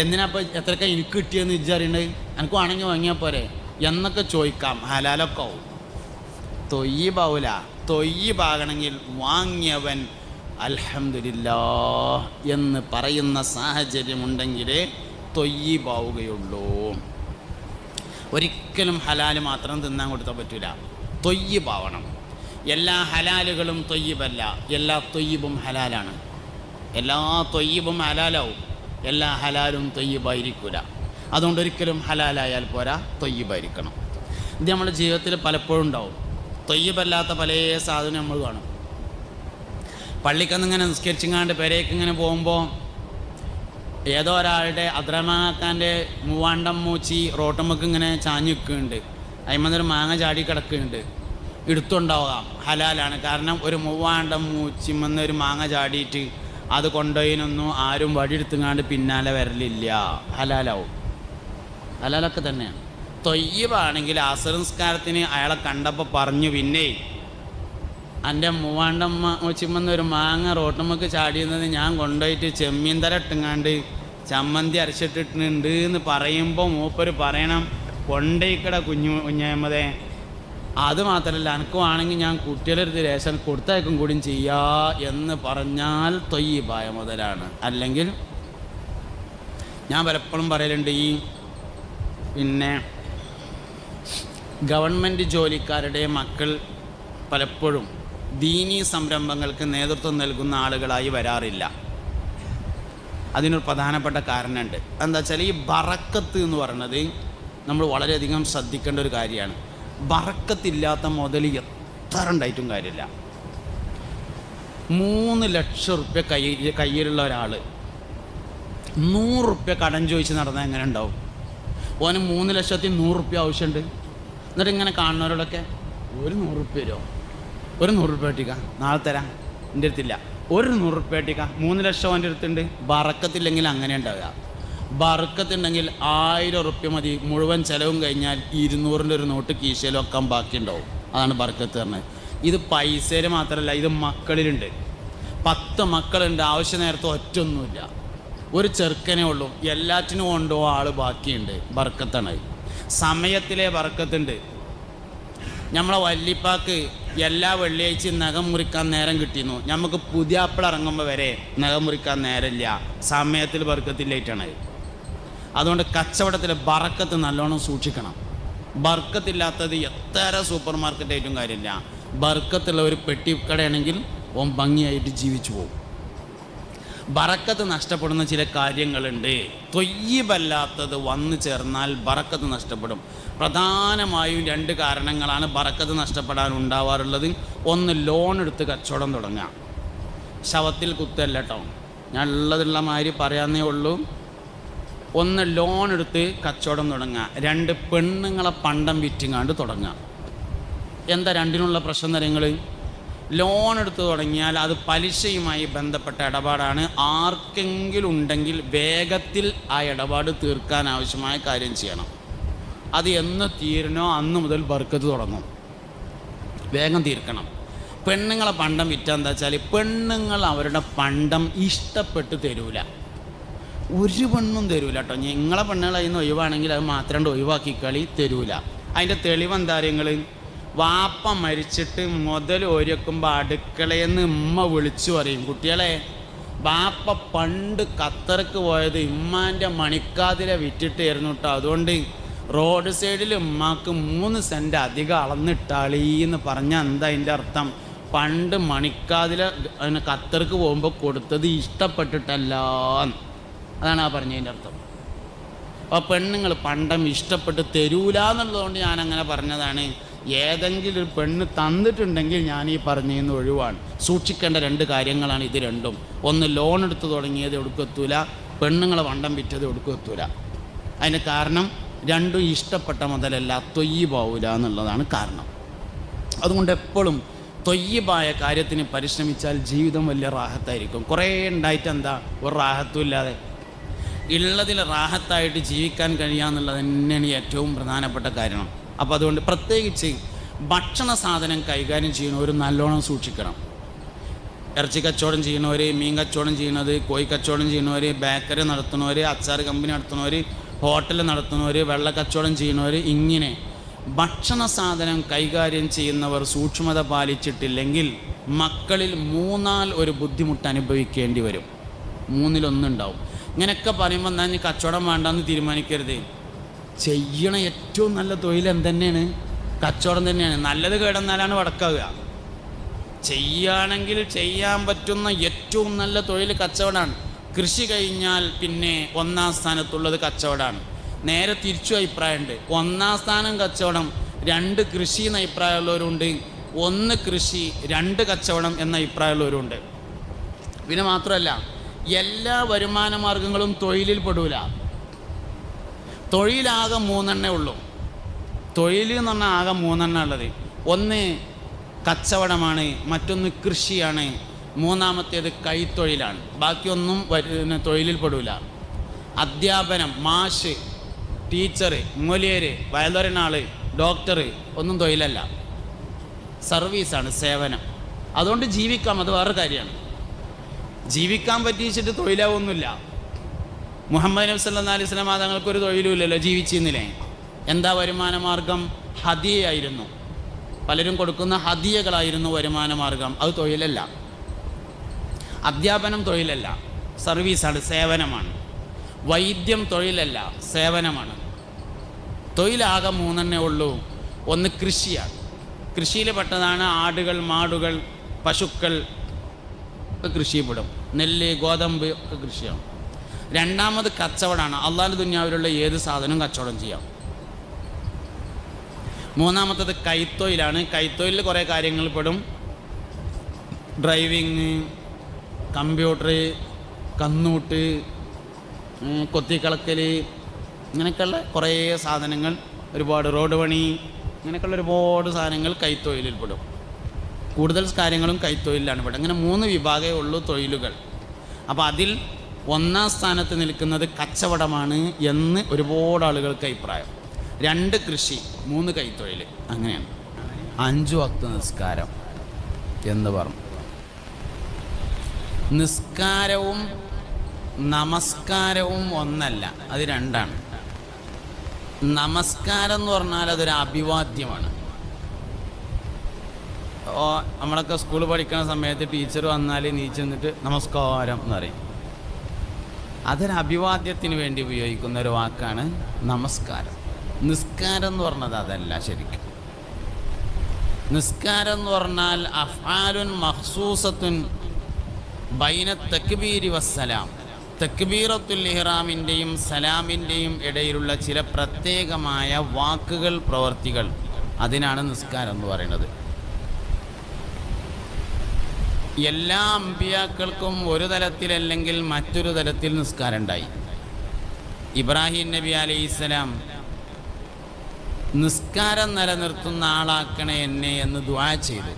എന്തിനാപ്പോൾ എത്രയൊക്കെ എനിക്ക് കിട്ടിയെന്ന് വിചാരിയുണ്ട്, എനിക്ക് വേണമെങ്കിൽ വാങ്ങിയാൽ പോരെ എന്നൊക്കെ ചോദിക്കാം. ഹലാലൊക്കെ ആവും, തൊയ്യിബാവൂല. തൊയ്യിബാകണമെങ്കിൽ വാങ്ങിയവൻ അൽഹംദുലില്ലാഹ് എന്ന് പറയുന്ന സാഹചര്യമുണ്ടെങ്കിലേ തൊയ്യിബാവുകയുള്ളൂ. ഒരിക്കലും ഹലാൽ മാത്രം തിന്നാൻ കൊടുത്താൽ പറ്റില്ല, തൊയ്യിബാവണം. എല്ലാ ഹലാലുകളും തൊയ്യിബല്ല, എല്ലാ തൊയ്യിബും ഹലാലാണ്. എല്ലാ തൊയ്യിബും ഹലാലാവും, എല്ലാ ഹലാലും തൊയ്യിബായിരിക്കില്ല. അതുകൊണ്ട് ഒരിക്കലും ഹലാലായാൽ പോരാ, തൊയ്യിബായിരിക്കണം. ഇത് നമ്മുടെ ജീവിതത്തിൽ പലപ്പോഴും ഉണ്ടാവും. തൊയ്യിബല്ലാത്ത പല സാധനം നമ്മൾ കാണും. പള്ളിക്കന്നിങ്ങനെ നിസ്കരിച്ചിങ്ങാണ്ട് പെരേക്ക് ഇങ്ങനെ പോകുമ്പോൾ ഏതോ ഒരാളുടെ അദ്രമാക്കാൻ്റെ മൂവാണ്ടം മൂച്ചി റോട്ടമ്മക്ക് ഇങ്ങനെ ചാഞ്ഞു നിൽക്കുന്നുണ്ട്, അതിമന്നൊരു മാങ്ങ ചാടി കിടക്കുന്നുണ്ട്. എടുത്തുണ്ടാവാം, ഹലാലാണ്. കാരണം ഒരു മൂവാണ്ടം മൂച്ചിമെന്ന് ഒരു മാങ്ങ ചാടിയിട്ട് അത് കൊണ്ടുപോയിനൊന്നും ആരും വടിയെടുത്തുങ്ങാണ്ട് പിന്നാലെ വരലില്ല, ഹലാലാവും. ഹലാലൊക്കെ തന്നെയാണ്. തൊയ്യിബാണെങ്കിൽ അസർ നിസ്കാരത്തിന് അയാളെ കണ്ടപ്പോൾ പറഞ്ഞു, പിന്നെ എൻ്റെ മൂവാണ്ടമ്മ മൂച്ചിമെന്ന് ഒരു മാങ്ങ റോട്ടമ്മക്ക് ചാടിയുന്നത് ഞാൻ കൊണ്ടുപോയിട്ട് ചെമ്മീൻ തല ഇട്ടുങ്ങാണ്ട് ചമ്മന്തി അരച്ചിട്ടിട്ടുണ്ട് എന്ന് പറയുമ്പോൾ മൂപ്പര് പറയണം കൊണ്ടേക്കട കുഞ്ഞമ്മതേ, അത് മാത്രമല്ല എനിക്കുവാണെങ്കിൽ ഞാൻ കുട്ടികളെടുത്ത് രേഷൻ കൊടുത്തയക്കും കൂടിയും ചെയ്യാ എന്ന് പറഞ്ഞാൽ തൊയ്യബായ മുതലാണ്. അല്ലെങ്കിൽ ഞാൻ പലപ്പോഴും പറയലുണ്ട്, ഈ പിന്നെ ഗവൺമെൻറ് ജോലിക്കാരുടെ മക്കൾ പലപ്പോഴും ദീനീ സംരംഭങ്ങൾക്ക് നേതൃത്വം നൽകുന്ന ആളുകളായി വരാറില്ല. അതിനൊരു പ്രധാനപ്പെട്ട കാരണമുണ്ട്. എന്താ വെച്ചാൽ ഈ ബറക്കത്ത് എന്ന് പറയുന്നത് നമ്മൾ വളരെയധികം ശ്രദ്ധിക്കേണ്ട ഒരു കാര്യമാണ്. ബറക്കത്തില്ലാത്ത മുതൽ എത്ര ഉണ്ടായിട്ടും കാര്യമില്ല. 3 ലക്ഷം റുപ്യ കയ്യിലുള്ള ഒരാൾ 100 റുപ്യ കടം ചോദിച്ച് നടന്നാൽ എങ്ങനെ ഉണ്ടാവും? ഓന് 3,100,000 റുപ്യ ആവശ്യമുണ്ട്. എന്നിട്ട് ഇങ്ങനെ കാണുന്നവരോടൊക്കെ ഒരു 100 റുപ്യ തരുമോ, ഒരു 100 റുപ്യ കിട്ടിക്ക, നാളെ തരാം, എൻ്റെ അടുത്തില്ല, ഒരു 100 റുപ്യ കിട്ടിക്ക, 3 ലക്ഷം എൻ്റെ അടുത്തുണ്ട്. ബറക്കത്തില്ലെങ്കിൽ അങ്ങനെ ഉണ്ടാവുക. ബറക്കത്തുണ്ടെങ്കിൽ 1000 റുപ്യ മതി, മുഴുവൻ ചിലവും കഴിഞ്ഞാൽ 200ൻ്റെ ഒരു നോട്ട് കീശയിൽ വെക്കാൻ ബാക്കിയുണ്ടാവും. അതാണ് ബറക്കത്ത് പറഞ്ഞത്. ഇത് പൈസയിൽ മാത്രമല്ല, ഇത് മക്കളിലുണ്ട്. 10 മക്കളുണ്ട്, ആവശ്യ നേരത്തെ ഒറ്റൊന്നുമില്ല, ഒരു ചെറുക്കനേ ഉള്ളൂ, എല്ലാറ്റിനും കൊണ്ടോ ആൾ ബാക്കിയുണ്ട്. ബറക്കത്താണ്. സമയത്തിലെ ബറക്കത്തുണ്ട്. നമ്മളെ വല്ലിപ്പാക്ക് എല്ലാ വെള്ളിയാഴ്ചയും നഖം മുറിക്കാൻ നേരം കിട്ടിയിരുന്നു. നമുക്ക് പുതിയ ആപ്പിൾ ഇറങ്ങുമ്പോൾ വരെ നഖം മുറിക്കാൻ നേരമില്ല. സമയത്തിൽ ബർക്കത്തില്ലായിട്ടാണ്. അതുകൊണ്ട് കച്ചവടത്തിൽ ബറക്കത്ത് നല്ലോണം സൂക്ഷിക്കണം. ബർക്കത്തില്ലാത്തത് എത്ര സൂപ്പർ മാർക്കറ്റായിട്ടും കാര്യമില്ല. ബർക്കത്തുള്ള ഒരു പെട്ടിക്കടയാണെങ്കിൽ ഓൻ ഭംഗിയായിട്ട് ജീവിച്ചു പോകും. ബറക്കത്ത് നഷ്ടപ്പെടുന്ന ചില കാര്യങ്ങളുണ്ട്. തൊയ്യബല്ലാത്തത് വന്നു ചേർന്നാൽ ബറക്കത്ത് നഷ്ടപ്പെടും. പ്രധാനമായും 2 കാരണങ്ങളാണ് ബറക്കത്ത് നഷ്ടപ്പെടാൻ ഉണ്ടാവാറുള്ളത്. ഒന്ന്, ലോൺ എടുത്ത് കച്ചവടം തുടങ്ങുക. ശവത്തിൽ കുത്തല്ല കേട്ടോ, ഞാൻ ഉള്ളതുള്ള മാതിരി പറയാന്നേ ഉള്ളൂ. ഒന്ന്, ലോൺ എടുത്ത് കച്ചവടം തുടങ്ങുക. 2, പെണ്ണുങ്ങളെ പണ്ടം വിറ്റിങ്ങാണ്ട് തുടങ്ങുക. എന്താ രണ്ടിനുള്ള പ്രശ്നം തരങ്ങൾ? ലോൺ എടുത്ത് തുടങ്ങിയാൽ അത് പലിശയുമായി ബന്ധപ്പെട്ട ഇടപാടാണ്. ആർക്കെങ്കിലും ഉണ്ടെങ്കിൽ വേഗത്തിൽ ആ ഇടപാട് തീർക്കാൻ ആവശ്യമായ കാര്യം ചെയ്യണം. അത് എന്ന് തീരണോ അന്ന് മുതൽ ബർക്കത്ത് തുടങ്ങും. വേഗം തീർക്കണം. പെണ്ണുങ്ങളെ പണ്ടം വിറ്റാൽ എന്താ വെച്ചാൽ പെണ്ണുങ്ങൾ അവരുടെ പണ്ടം ഇഷ്ടപ്പെട്ട് തരൂല. ഒരു പെണ്ണും തരൂല കേട്ടോ. നിങ്ങളെ പെണ്ണുങ്ങൾ അതിൽ നിന്ന് ഒഴിവാണെങ്കിൽ അത് മാത്രം ഒഴിവാക്കി കളി തരൂല. അതിൻ്റെ തെളിവെന്താ നിങ്ങൾ? വാപ്പ മരിച്ചിട്ട് മുതൽ ഒരുക്കുമ്പോൾ അടുക്കളയിൽ നിന്ന് ഉമ്മ വിളിച്ചു പറയും, കുട്ടികളെ വാപ്പ പണ്ട് ഖത്തർക്ക് പോയത് ഇമ്മാൻ്റെ മണിക്കാതിര വിറ്റിട്ടായിരുന്നു കേട്ടോ, അതുകൊണ്ട് റോഡ് സൈഡിൽ ഉമ്മാക്ക് 3 സെൻറ്റ് അധികം അളന്നിട്ടാളീന്ന് പറഞ്ഞാൽ എന്താ അതിൻ്റെ അർത്ഥം? പണ്ട് മണിക്കാതിര അതിന് ഖത്തർക്ക് പോകുമ്പോൾ കൊടുത്തത് ഇഷ്ടപ്പെട്ടിട്ടല്ല. അതാണ് ആ പറഞ്ഞതിൻ്റെ അർത്ഥം. അപ്പോൾ പെണ്ണുങ്ങൾ പണ്ടം ഇഷ്ടപ്പെട്ട് തരൂല എന്നുള്ളതുകൊണ്ട് ഞാനങ്ങനെ പറഞ്ഞതാണ്. ഏതെങ്കിലും ഒരു പെണ്ണ് തന്നിട്ടുണ്ടെങ്കിൽ ഞാൻ ഈ പറഞ്ഞതിന് ഒഴിവാണ്. സൂക്ഷിക്കേണ്ട 2 കാര്യങ്ങളാണ് ഇത് രണ്ടും. ഒന്ന്, ലോൺ എടുത്ത് തുടങ്ങിയത് ഒടുക്കെത്തൂല, പെണ്ണുങ്ങളെ വണ്ടം വിറ്റത് ഒടുക്കെത്തൂല. അതിന് കാരണം 2 ഇഷ്ടപ്പെട്ട മുതലല്ല, തൊയ്യബാവൂല എന്നുള്ളതാണ് കാരണം. അതുകൊണ്ട് എപ്പോഴും തൊയ്യബായ കാര്യത്തിന് പരിശ്രമിച്ചാൽ ജീവിതം വലിയ റാഹത്തായിരിക്കും. കുറേ ഉണ്ടായിട്ട് എന്താ ഒരു റാഹത്തും ഇല്ലാതെ ഉള്ളതിൽ റാഹത്തായിട്ട് ജീവിക്കാൻ കഴിയാന്നുള്ളത് തന്നെയാണ് ഏറ്റവും പ്രധാനപ്പെട്ട കാരണം. അപ്പോൾ അതുകൊണ്ട് പ്രത്യേകിച്ച് ഭക്ഷണ സാധനം കൈകാര്യം ചെയ്യുന്നവർ നല്ലോണം സൂക്ഷിക്കണം. ഇറച്ചി കച്ചവടം ചെയ്യുന്നവർ, മീൻ കച്ചവടം ചെയ്യുന്നത്, കോഴി കച്ചവടം ചെയ്യുന്നവർ, ബേക്കറി നടത്തുന്നവർ, അച്ചാർ കമ്പനി നടത്തുന്നവർ, ഹോട്ടൽ നടത്തുന്നവർ, വെള്ള കച്ചവടം ചെയ്യുന്നവർ, ഇങ്ങനെ ഭക്ഷണ സാധനം കൈകാര്യം ചെയ്യുന്നവർ സൂക്ഷ്മത പാലിച്ചിട്ടില്ലെങ്കിൽ മക്കളിൽ 3-ൽ ഒരു ബുദ്ധിമുട്ട് അനുഭവിക്കേണ്ടി വരും. 3-ൽ-1 ഇങ്ങനെയൊക്കെ പറയുമ്പോൾ എന്നാൽ നീ കച്ചവടം വേണ്ടെന്ന് തീരുമാനിക്കരുത്. ചെയ്യണ ഏറ്റവും നല്ല തൊഴിൽ എന്തെന്നെയാണ്? കച്ചവടം തന്നെയാണ്. നല്ലത് കേടന്നാലാണ് വടക്കാവുക. ചെയ്യുകയാണെങ്കിൽ ചെയ്യാൻ പറ്റുന്ന ഏറ്റവും നല്ല തൊഴിൽ കച്ചവടമാണ്. കൃഷി കഴിഞ്ഞാൽ പിന്നെ 1-ാം സ്ഥാനത്തുള്ളത് കച്ചവടമാണ്. നേരെ തിരിച്ചു അഭിപ്രായമുണ്ട്. 1-ാം സ്ഥാനം കച്ചവടം, 2 കൃഷി എന്ന അഭിപ്രായമുള്ളവരുണ്ട്, 1 കൃഷി 2 കച്ചവടം എന്ന അഭിപ്രായമുള്ളവരുണ്ട്. പിന്നെ മാത്രമല്ല, എല്ലാ വരുമാന മാർഗങ്ങളും തൊഴിലിൽ പെടൂല. തൊഴിലാകെ 3 ഉള്ളൂ. തൊഴിൽ എന്ന് പറഞ്ഞാൽ ആകെ 3 ഉള്ളത്. ഒന്ന് കച്ചവടമാണ്, മറ്റൊന്ന് കൃഷിയാണ്, 3-ാമത്തേത് കൈത്തൊഴിലാണ്. ബാക്കിയൊന്നും തൊഴിലിൽ പെടൂല. അധ്യാപനം, മാഷ്, ടീച്ചർ, മൊലിയർ, വയലുറനാൾ, ഡോക്ടർ ഒന്നും തൊഴിലല്ല, സർവീസാണ്, സേവനം. അതുകൊണ്ട് ജീവിക്കാം, അത് വേറെ കാര്യമാണ്. ജീവിക്കാൻ പറ്റിച്ചിട്ട് തൊഴിലാവൊന്നുമില്ല. മുഹമ്മദ് നബി സല്ലല്ലാഹു അലൈഹി വസല്ലം തങ്ങൾക്കൊരു തൊഴിലും ഇല്ലല്ലോ, ജീവിച്ചിരുന്നില്ലേ? എന്താ വരുമാന മാർഗം? ഹദിയയായിരുന്നു. പലരും കൊടുക്കുന്ന ഹദിയകളായിരുന്നു വരുമാന മാർഗം. അത് തൊഴിലല്ല. അധ്യാപനം തൊഴിലല്ല, സർവീസാണ്, സേവനമാണ്. വൈദ്യം തൊഴിലല്ല, സേവനമാണ്. തൊഴിലാകെ മൂന്നെണ്ണേ ഉള്ളൂ. ഒന്ന് കൃഷിയാണ്. കൃഷിയിൽ പെട്ടതാണ് ആടുകൾ, മാടുകൾ, പശുക്കൾ ഒക്കെ കൃഷിയിൽപ്പെടും. നെല്ല്, ഗോതമ്പ് ഒക്കെ കൃഷിയാണ്. രണ്ടാമത് കച്ചവടമാണ്. അള്ളാഹുവിൻ്റെ ദുനിയാവിലുള്ള ഏത് സാധനവും കച്ചവടം ചെയ്യാം. മൂന്നാമത്തത് കൈത്തൊഴിലാണ്. കൈത്തൊഴിലിൽ കുറേ കാര്യങ്ങൾ പെടും. ഡ്രൈവിങ്, കമ്പ്യൂട്ടർ, കന്നൂട്ട്, കൊത്തിക്കളക്കൽ, ഇങ്ങനെയൊക്കെയുള്ള കുറേ സാധനങ്ങൾ, ഒരുപാട് റോഡ് പണി, ഇങ്ങനെയൊക്കെയുള്ള ഒരുപാട് സാധനങ്ങൾ കൈത്തൊഴിലിൽ പെടും. കൂടുതൽ കാര്യങ്ങളും കൈത്തൊഴിലാണ് പെടും. അങ്ങനെ 3 വിഭാഗമേ ഉള്ളൂ തൊഴിലുകൾ. അപ്പോൾ അതിൽ ഒന്നാം സ്ഥാനത്ത് നിൽക്കുന്നത് കച്ചവടമാണ് എന്ന് ഒരുപാട് ആളുകൾക്ക് അഭിപ്രായം. 2 കൃഷി, 3 കൈത്തൊഴിൽ, അങ്ങനെയാണ്. 5 വക്ത് നിസ്കാരം എന്ന് പറഞ്ഞു. നിസ്കാരവും നമസ്കാരവും ഒന്നല്ല, അത് 2ആണ്. നമസ്കാരം എന്ന് പറഞ്ഞാൽ അതൊരു അഭിവാദ്യമാണ്. നമ്മളൊക്കെ സ്കൂളിൽ പഠിക്കുന്ന സമയത്ത് ടീച്ചർ വന്നാൽ നീച്ച് നിന്നിട്ട് നമസ്കാരം എന്ന് പറയും. അതൊരു അഭിവാദ്യത്തിന് വേണ്ടി ഉപയോഗിക്കുന്ന ഒരു വാക്കാണ് നമസ്കാരം. നിസ്കാരം എന്ന് പറഞ്ഞത് അതല്ല. ശരിക്കും നിസ്കാരം എന്ന് പറഞ്ഞാൽ അഫ്ആലുൻ മഖ്സൂസത്തുൻ ബൈന തക്ബീരി വസ്സലാം, തക്ബീറത്തുൽ ഇഹ്റാമിൻ്റെയും സലാമിൻ്റെയും ഇടയിലുള്ള ചില പ്രത്യേകമായ വാക്കുകൾ, പ്രവർത്തികൾ, അതിനാണ് നിസ്കാരം എന്ന് പറയുന്നത്. എല്ലാ അമ്പിയാക്കൾക്കും ഒരു തലത്തിലല്ലെങ്കിൽ മറ്റൊരു തലത്തിൽ നിസ്കാരം ഉണ്ടായി. ഇബ്രാഹിം നബി അലൈഹിസ്സലാം നിസ്കാരം നിലനിർത്തുന്ന ആളാക്കണേ എന്നെ എന്ന് ദുആ ചെയ്തു.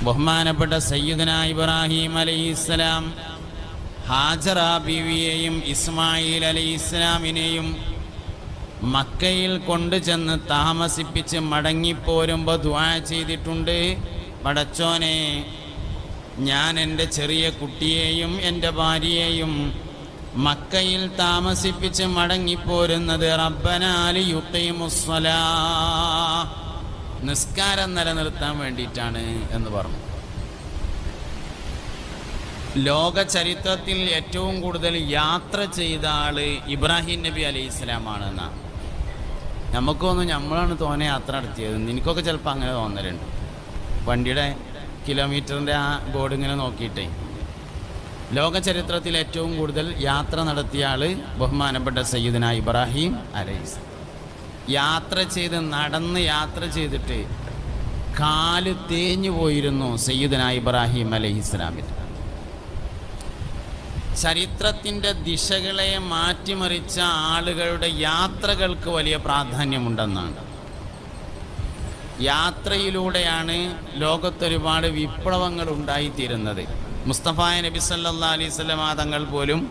ബഹുമാനപ്പെട്ട സയ്യിദുനാ ഇബ്രാഹിം അലൈഹിസ്സലാം ഹാജറ ബീവിയെയും ഇസ്മായിൽ അലൈഹിസ്സലാമിനെയും മക്കയിൽ കൊണ്ടുചെന്ന് താമസിപ്പിച്ച് മടങ്ങിപ്പോരുമ്പോൾ ദുആ ചെയ്തിട്ടുണ്ട്, പടച്ചോനെ, ഞാൻ എൻ്റെ ചെറിയ കുട്ടിയെയും എൻ്റെ ഭാര്യയെയും മക്കയിൽ താമസിപ്പിച്ച് മടങ്ങിപ്പോരുന്നത് റബ്ബനാ ലിയുഖീമുസ്സലാഹ്, നിസ്കാരം നിലനിർത്താൻ വേണ്ടിയിട്ടാണ് എന്ന് പറഞ്ഞു. ലോക ചരിത്രത്തിൽ ഏറ്റവും കൂടുതൽ യാത്ര ചെയ്ത ആള് ഇബ്രാഹിം നബി അലൈഹിസ്സലാമാണെന്നാണ്. നമുക്കൊന്നും നമ്മളാണ് തോനെ യാത്ര നടത്തിയത്. എനിക്കൊക്കെ ചിലപ്പോൾ അങ്ങനെ തോന്നലുണ്ട്. വണ്ടിയുടെ കിലോമീറ്ററിൻ്റെ ആ ബോർഡ് ഇങ്ങനെ നോക്കിയിട്ടേ. ലോക ചരിത്രത്തിൽ ഏറ്റവും കൂടുതൽ യാത്ര നടത്തിയ ആൾ ബഹുമാനപ്പെട്ട സയ്യിദുനാ ഇബ്രാഹിം അലൈഹിസ്സലാം. യാത്ര ചെയ്ത്, നടന്ന് യാത്ര ചെയ്തിട്ട് കാല് തേഞ്ഞു പോയിരുന്നു സയ്യിദുനാ ഇബ്രാഹിം അലൈഹിസ്സലാമിന്. ചരിത്രത്തിൻ്റെ ദിശകളെ മാറ്റിമറിച്ച ആളുകളുടെ യാത്രകൾക്ക് വലിയ പ്രാധാന്യമുണ്ടെന്നാണ്. യാത്രയിലൂടെയാണ് ലോകത്തൊരുപാട് വിപ്ലവങ്ങൾ ഉണ്ടായിത്തീരുന്നത്. മുസ്തഫായ നബി സല്ലല്ലാഹു അലൈഹി വസല്ലം തങ്ങൾ പോലും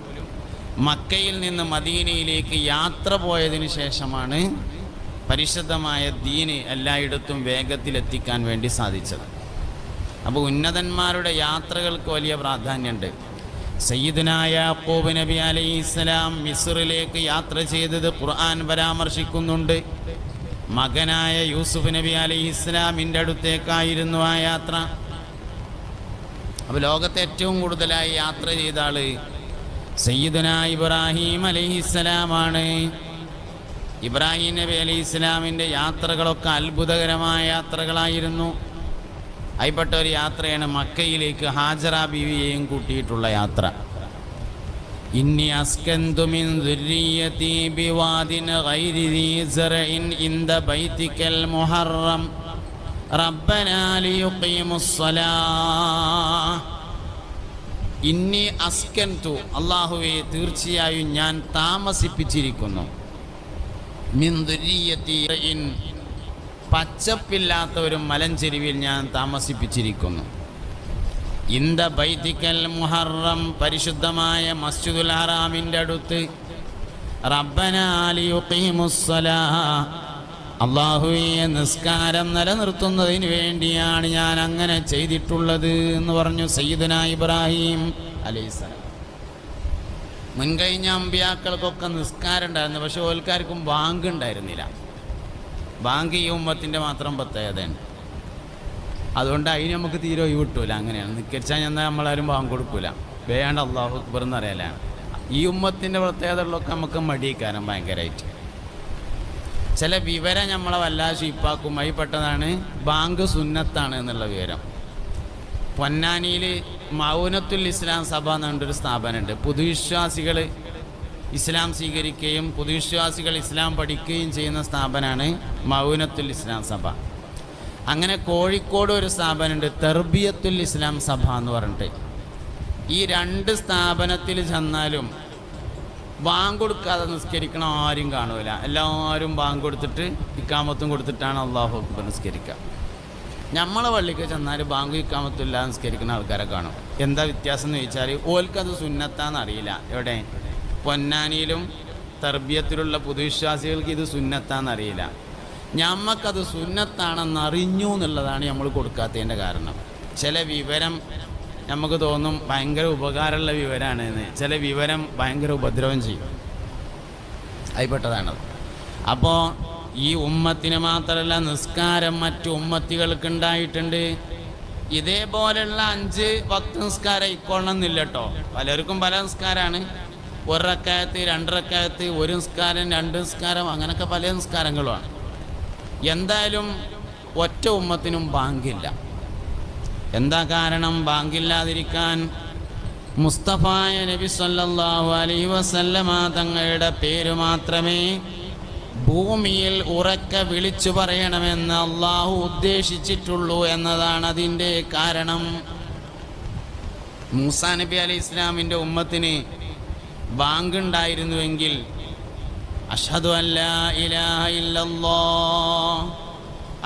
മക്കയിൽ നിന്ന് മദീനയിലേക്ക് യാത്ര പോയതിനു ശേഷമാണ് പരിശുദ്ധമായ ദീന് എല്ലായിടത്തും വേഗത്തിലെത്തിക്കാൻ വേണ്ടി സാധിച്ചത്. അപ്പോൾ ഉന്നതന്മാരുടെ യാത്രകൾക്ക് വലിയ പ്രാധാന്യമുണ്ട്. സയ്യിദുനാ യാഖൂബ് നബി അലൈഹിസ്സലാം മിസ്റിലേക്ക് യാത്ര ചെയ്തത് ഖുർആൻ പരാമർശിക്കുന്നുണ്ട്. മകനായ യൂസുഫ് നബി അലൈഹിസ്സലാമിൻ്റെ അടുത്തേക്കായിരുന്നു ആ യാത്ര. അപ്പോൾ ലോകത്തെ ഏറ്റവും കൂടുതലായി യാത്ര ചെയ്ത ആള് സയ്യിദുനാ ഇബ്രാഹിം അലൈഹിസ്സലാമാണ്. ഇബ്രാഹിം നബി അലൈഹിസ്സലാമിൻ്റെ യാത്രകളൊക്കെ അത്ഭുതകരമായ യാത്രകളായിരുന്നു. അതിൽപ്പെട്ട ഒരു യാത്രയാണ് മക്കയിലേക്ക് ഹാജറ ബീവിയെയും കൂട്ടിയിട്ടുള്ള യാത്ര. ഇന്നി അസ്കന്തു മിൻ ദുർരിയതി ബിവാദിൻ ഗൈരി ദീ സറഇൻ ഇൻദ ബൈതിക്കൽ മുഹറം റബ്ബനാ ലിയുഖീമുസ്സലാഹ്. ഇന്നി അസ്കന്തു, അല്ലാഹുവേ തീർച്ചയായും ഞാൻ താമസിപ്പിച്ചിരിക്കുന്നു, മിൻ ദുർരിയതി, പച്ചപ്പില്ലാത്ത ഒരു മലഞ്ചെരുവിൽ ഞാൻ താമസിപ്പിച്ചിരിക്കുന്നു. ഇന്ദ ബൈതിക്കൽ മുഹറം, പരിശുദ്ധമായ മസ്ജിദുൽ ഹറാമിൻ്റെ അടുത്ത്. റബ്ബനാ ലിയുഖീമുസ്സലാഹ്, അല്ലാഹുവേ നിസ്കാരം നിലനിർത്തുന്നതിന് വേണ്ടിയാണ് ഞാൻ അങ്ങനെ ചെയ്തിട്ടുള്ളത് എന്ന് പറഞ്ഞു സയ്യിദുനാ ഇബ്രാഹിം അലൈഹിസ്സലാം. മുൻകഴിഞ്ഞ അമ്പിയാക്കൾക്കൊക്കെ നിസ്കാരം ഉണ്ടായിരുന്നു, പക്ഷെ ഓൽക്കാർക്കും ബാങ്ക് ഉണ്ടായിരുന്നില്ല. ബാങ്ക് ഈ ഉമ്മത്തിൻ്റെ മാത്രം പ്രത്യേകതയാണ്. അതുകൊണ്ട് അതിന് നമുക്ക് തീരെ ഒഴിവ് കിട്ടൂല. അങ്ങനെയാണ് നിസ്കരിച്ചാൽ ചെന്നാൽ നമ്മളാരും ബാങ്ക് കൊടുക്കൂല, വേണ്ട അല്ലാഹു അക്ബർ എന്ന് പറയലാണ്. ഈ ഉമ്മത്തിൻ്റെ പ്രത്യേകതകളിലൊക്കെ നമുക്ക് മടിക്കാനും ഭയങ്കരമായിട്ട് ചില വിവരം നമ്മളെ വല്ലാതെ ഷീപ്പാക്കും. അതിൽ പെട്ടതാണ് ബാങ്ക് സുന്നത്താണ് എന്നുള്ള വിവരം. പൊന്നാനിയിൽ മൗനത്തുൽ ഇസ്ലാം സഭ എന്നുള്ളൊരു സ്ഥാപനമുണ്ട്. പുതുവിശ്വാസികൾ ഇസ്ലാം സ്വീകരിക്കുകയും പുതുവിശ്വാസികൾ ഇസ്ലാം പഠിക്കുകയും ചെയ്യുന്ന സ്ഥാപനമാണ് മൗനത്തുൽ ഇസ്ലാം സഭ. അങ്ങനെ കോഴിക്കോട് ഒരു സ്ഥാപനമുണ്ട്, തർബിയത്തുൽ ഇസ്ലാം സഭ എന്ന് പറഞ്ഞിട്ട്. ഈ രണ്ട് സ്ഥാപനത്തിൽ ചെന്നാലും ബാങ്ക് കൊടുക്കാതെ നിസ്കരിക്കണം ആരും കാണൂല. എല്ലാവരും ബാങ്ക് കൊടുത്തിട്ട് ഇക്കാമത്തും കൊടുത്തിട്ടാണ് അല്ലാഹു അക്ബർ നിസ്കരിക്കുക. നമ്മളെ പള്ളിക്ക് ചെന്നാൽ ബാങ്ക് ഇക്കാമത്തില്ല നിസ്കരിക്കുന്ന ആൾക്കാരെ കാണും. എന്താ വ്യത്യാസം എന്ന് ചോദിച്ചാൽ ഓൽക്കത് സുന്നത്താന്ന് അറിയില്ല. എവിടെ? പൊന്നാനിയിലും തർബിയത്തിലുള്ള പുതുവിശ്വാസികൾക്ക് ഇത് സുന്നത്താന്നറിയില്ല. ഞമ്മക്കത് സുന്നത്താണെന്ന് അറിഞ്ഞു എന്നുള്ളതാണ് നമ്മൾ കൊടുക്കാത്തതിൻ്റെ കാരണം. ചില വിവരം നമുക്ക് തോന്നും ഭയങ്കര ഉപകാരമുള്ള വിവരമാണ് എന്ന്, ചില വിവരം ഭയങ്കര ഉപദ്രവം ചെയ്യും. അതിൽപ്പെട്ടതാണത്. അപ്പോൾ ഈ ഉമ്മത്തിന് മാത്രമല്ല നിസ്കാരം മറ്റു ഉമ്മത്തികൾക്ക് ഉണ്ടായിട്ടുണ്ട്. ഇതേപോലെയുള്ള 5 10 നിസ്കാരം ഇക്കൊള്ളണമെന്നില്ല കേട്ടോ. പലർക്കും പല നിസ്കാരമാണ്. 1 റക്അത്ത് 2 റക്അത്ത് 1 നിസ്കാരം 2 നിസ്കാരം അങ്ങനെയൊക്കെ പല നിസ്കാരങ്ങളുമാണ്. എന്തായാലും ഒറ്റ ഉമ്മത്തിനും ബാങ്കില്ല. എന്താ കാരണം ബാങ്കില്ലാതിരിക്കാൻ? മുസ്തഫായ നബി സല്ലല്ലാഹു അലൈഹി വസല്ലമ തങ്ങളുടെ പേര് മാത്രമേ ഭൂമിയിൽ ഉറക്കെ വിളിച്ചു പറയണമെന്ന് അള്ളാഹു ഉദ്ദേശിച്ചിട്ടുള്ളൂ എന്നതാണ് അതിൻ്റെ കാരണം. മൂസാ നബി അലൈഹി ഇസ്ലാമിൻ്റെ ഉമ്മത്തിന് ബാങ്ക് ഉണ്ടായിരുന്നുവെങ്കിൽ അഷ്ഹദു അല്ലാ ഇലാഹ ഇല്ലല്ലാഹ്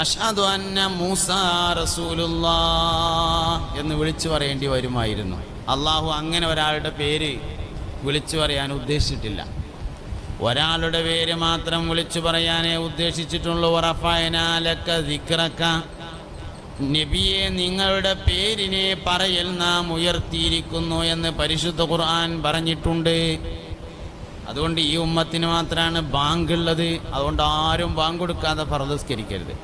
അഷ്ഹദു അന്ന മൂസാ റസൂലുള്ളാഹ് എന്ന് വിളിച്ചു പറയേണ്ടി വരുമായിരുന്നു. അള്ളാഹു അങ്ങനെ ഒരാളുടെ പേര് വിളിച്ചു പറയാൻ ഉദ്ദേശിച്ചിട്ടില്ല. ഒരാളുടെ പേര് മാത്രം വിളിച്ചു പറയാനേ ഉദ്ദേശിച്ചിട്ടുള്ളൂ. വറഫഅനാ ലക ദിക്റക, നബിയെ നിങ്ങളുടെ പേരിനെ പറയൽ നാം ഉയർത്തിയിരിക്കുന്നു എന്ന് പരിശുദ്ധ ഖുർആൻ പറഞ്ഞിട്ടുണ്ട്. അതുകൊണ്ട് ഈ ഉമ്മത്തിന് മാത്രമാണ് ബാങ്ക് ഉള്ളത്. അതുകൊണ്ട് ആരും ബാങ്ക് കൊടുക്കാതെ ഫർദ് നിസ്കരിക്കരുത്.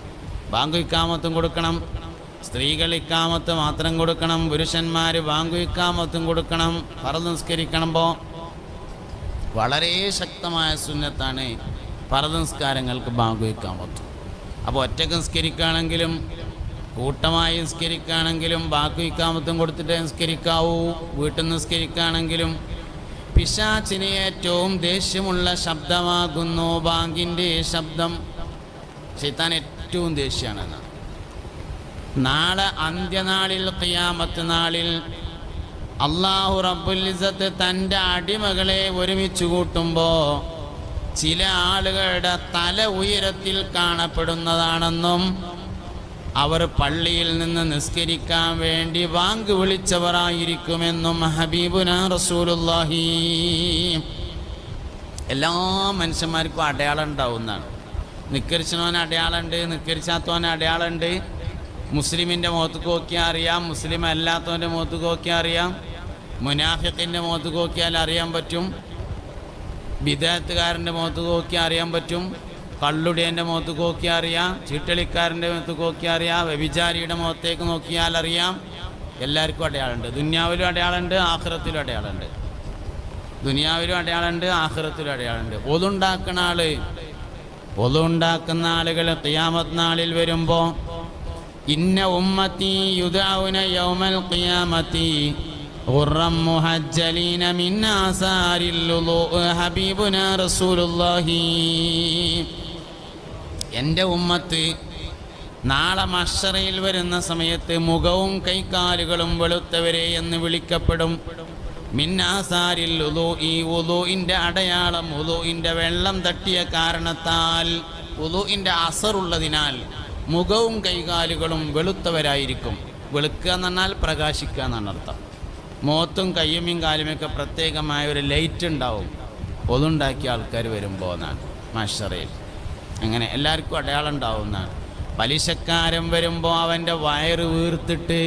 ബാങ്ക് ഇക്കാമത്തും കൊടുക്കണം. സ്ത്രീകൾ ഇക്കാമത്ത് മാത്രം കൊടുക്കണം. പുരുഷന്മാർ ബാങ്ക് ഇക്കാമത്തും കൊടുക്കണം. ഫർദ് നിസ്കരിക്കുമ്പോൾ വളരെ ശക്തമായ സുന്നത്താണ് ഫർദ് നിസ്കാരങ്ങൾക്ക് ബാങ്ക് ഇക്കാമത്തും. അപ്പോൾ ഒറ്റക്ക് നിസ്കരിക്കുകയാണെങ്കിലും കൂട്ടമായി നിസ്കരിക്കുകയാണെങ്കിലും ബാങ്ക് ഇക്കാമത്തും കൊടുത്തിട്ട് നിസ്കരിക്കാവൂ. വീട്ടിൽ നിസ്കരിക്കുകയാണെങ്കിലും പിശാചിന് ഏറ്റവും ദേഷ്യമുള്ള ശബ്ദമാകുന്നു ബാങ്കിൻ്റെ ശബ്ദം. ശൈത്താൻ ഏറ്റവും ദേഷ്യമാണെന്ന്. നാളെ അന്ത്യനാളിൽ ഖിയാമത്ത് നാളിൽ അല്ലാഹു റബ്ബുൽ ഇസ്സത്ത് തൻ്റെ അടിമകളെ ഒരുമിച്ച് കൂട്ടുമ്പോൾ ചില ആളുകളുടെ തല ഉയരത്തിൽ കാണപ്പെടുന്നതാണെന്നും അവർ പള്ളിയിൽ നിന്ന് നിസ്കരിക്കാൻ വേണ്ടി ബാങ്ക് വിളിച്ചവരായിരിക്കുമെന്നും ഹബീബുനാ റസൂലുള്ളാഹി. എല്ലാ മനുഷ്യന്മാർക്കും അടയാളം ഉണ്ടാവുന്നതാണ്. നിസ്കരിച്ചവന് അടയാളമുണ്ട്, നിസ്കരിച്ചാത്തവന് അടയാളമുണ്ട്. മുസ്ലിമിൻ്റെ മുഖത്ത് നോക്കിയാൽ അറിയാം, മുസ്ലിം അല്ലാത്തവൻ്റെ മുഖത്ത് നോക്കിയാൽ അറിയാം, മുനാഫിഖിൻ്റെ മുഖത്ത് നോക്കിയാൽ അറിയാൻ പറ്റും, ബിദഅത്തുകാരൻ്റെ മുഖത്ത് നോക്കിയാൽ അറിയാൻ പറ്റും, കള്ളുടിയൻ്റെ മുഖത്ത് നോക്കിയാൽ അറിയാം, ചീട്ടളിക്കാരൻ്റെ മുഖത്ത് നോക്കിയാൽ അറിയാം, വ്യഭിചാരിയുടെ മുഖത്തേക്ക് നോക്കിയാൽ അറിയാം. എല്ലാവർക്കും അടയാളമുണ്ട്. ദുനിയാവിലും അടയാളമുണ്ട്, ആഖിറത്തിലും അടയാളമുണ്ട്. ദുനിയാവിലും അടയാളമുണ്ട്, ആഖിറത്തിലും അടയാളമുണ്ട്. ഒളുണ്ടാക്കുന്ന ആളുകൾ ഖിയാമത്ത് നാളിൽ വരുമ്പോൾ ഇന്ന ഉമ്മത്തി യുദൗന യൗമൽ ഖിയാമത്തി ഖുർറം മുഹജ്ജലീന മിൻ ആസാരിൽ വുളൂ ഹബീബുനാ റസൂലുള്ളാഹി. എൻ്റെ ഉമ്മത്ത് നാളെ മഹ്ശറയിൽ വരുന്ന സമയത്ത് മുഖവും കൈക്കാലുകളും വെളുത്തവരെ എന്ന് വിളിക്കപ്പെടും. മിൻ ആസാരിൽ വുളൂ, ഈ വുളൂഇൻ്റെ അടയാളം, വുളൂഇൻ്റെ വെള്ളം തട്ടിയ കാരണത്താൽ, വുളൂഇൻ്റെ അസറുള്ളതിനാൽ മുഖവും കൈകാലുകളും വെളുത്തവരായിരിക്കും. വെളുക്കുക എന്ന് പറഞ്ഞാൽ പ്രകാശിക്കുക എന്നാണ് അർത്ഥം. മുഖത്തും കയ്യുമയും കാലുമൊക്കെ പ്രത്യേകമായ ഒരു ലൈറ്റ് ഉണ്ടാവും ഒതുണ്ടാക്കിയ ആൾക്കാർ വരുമ്പോൾ എന്നാണ് മഹ്ശറയിൽ. അങ്ങനെ എല്ലാവർക്കും അടയാളം ഉണ്ടാവുന്നതാണ്. പലിശക്കാരൻ വരുമ്പോൾ അവൻ്റെ വയറ് വീർത്തിട്ട്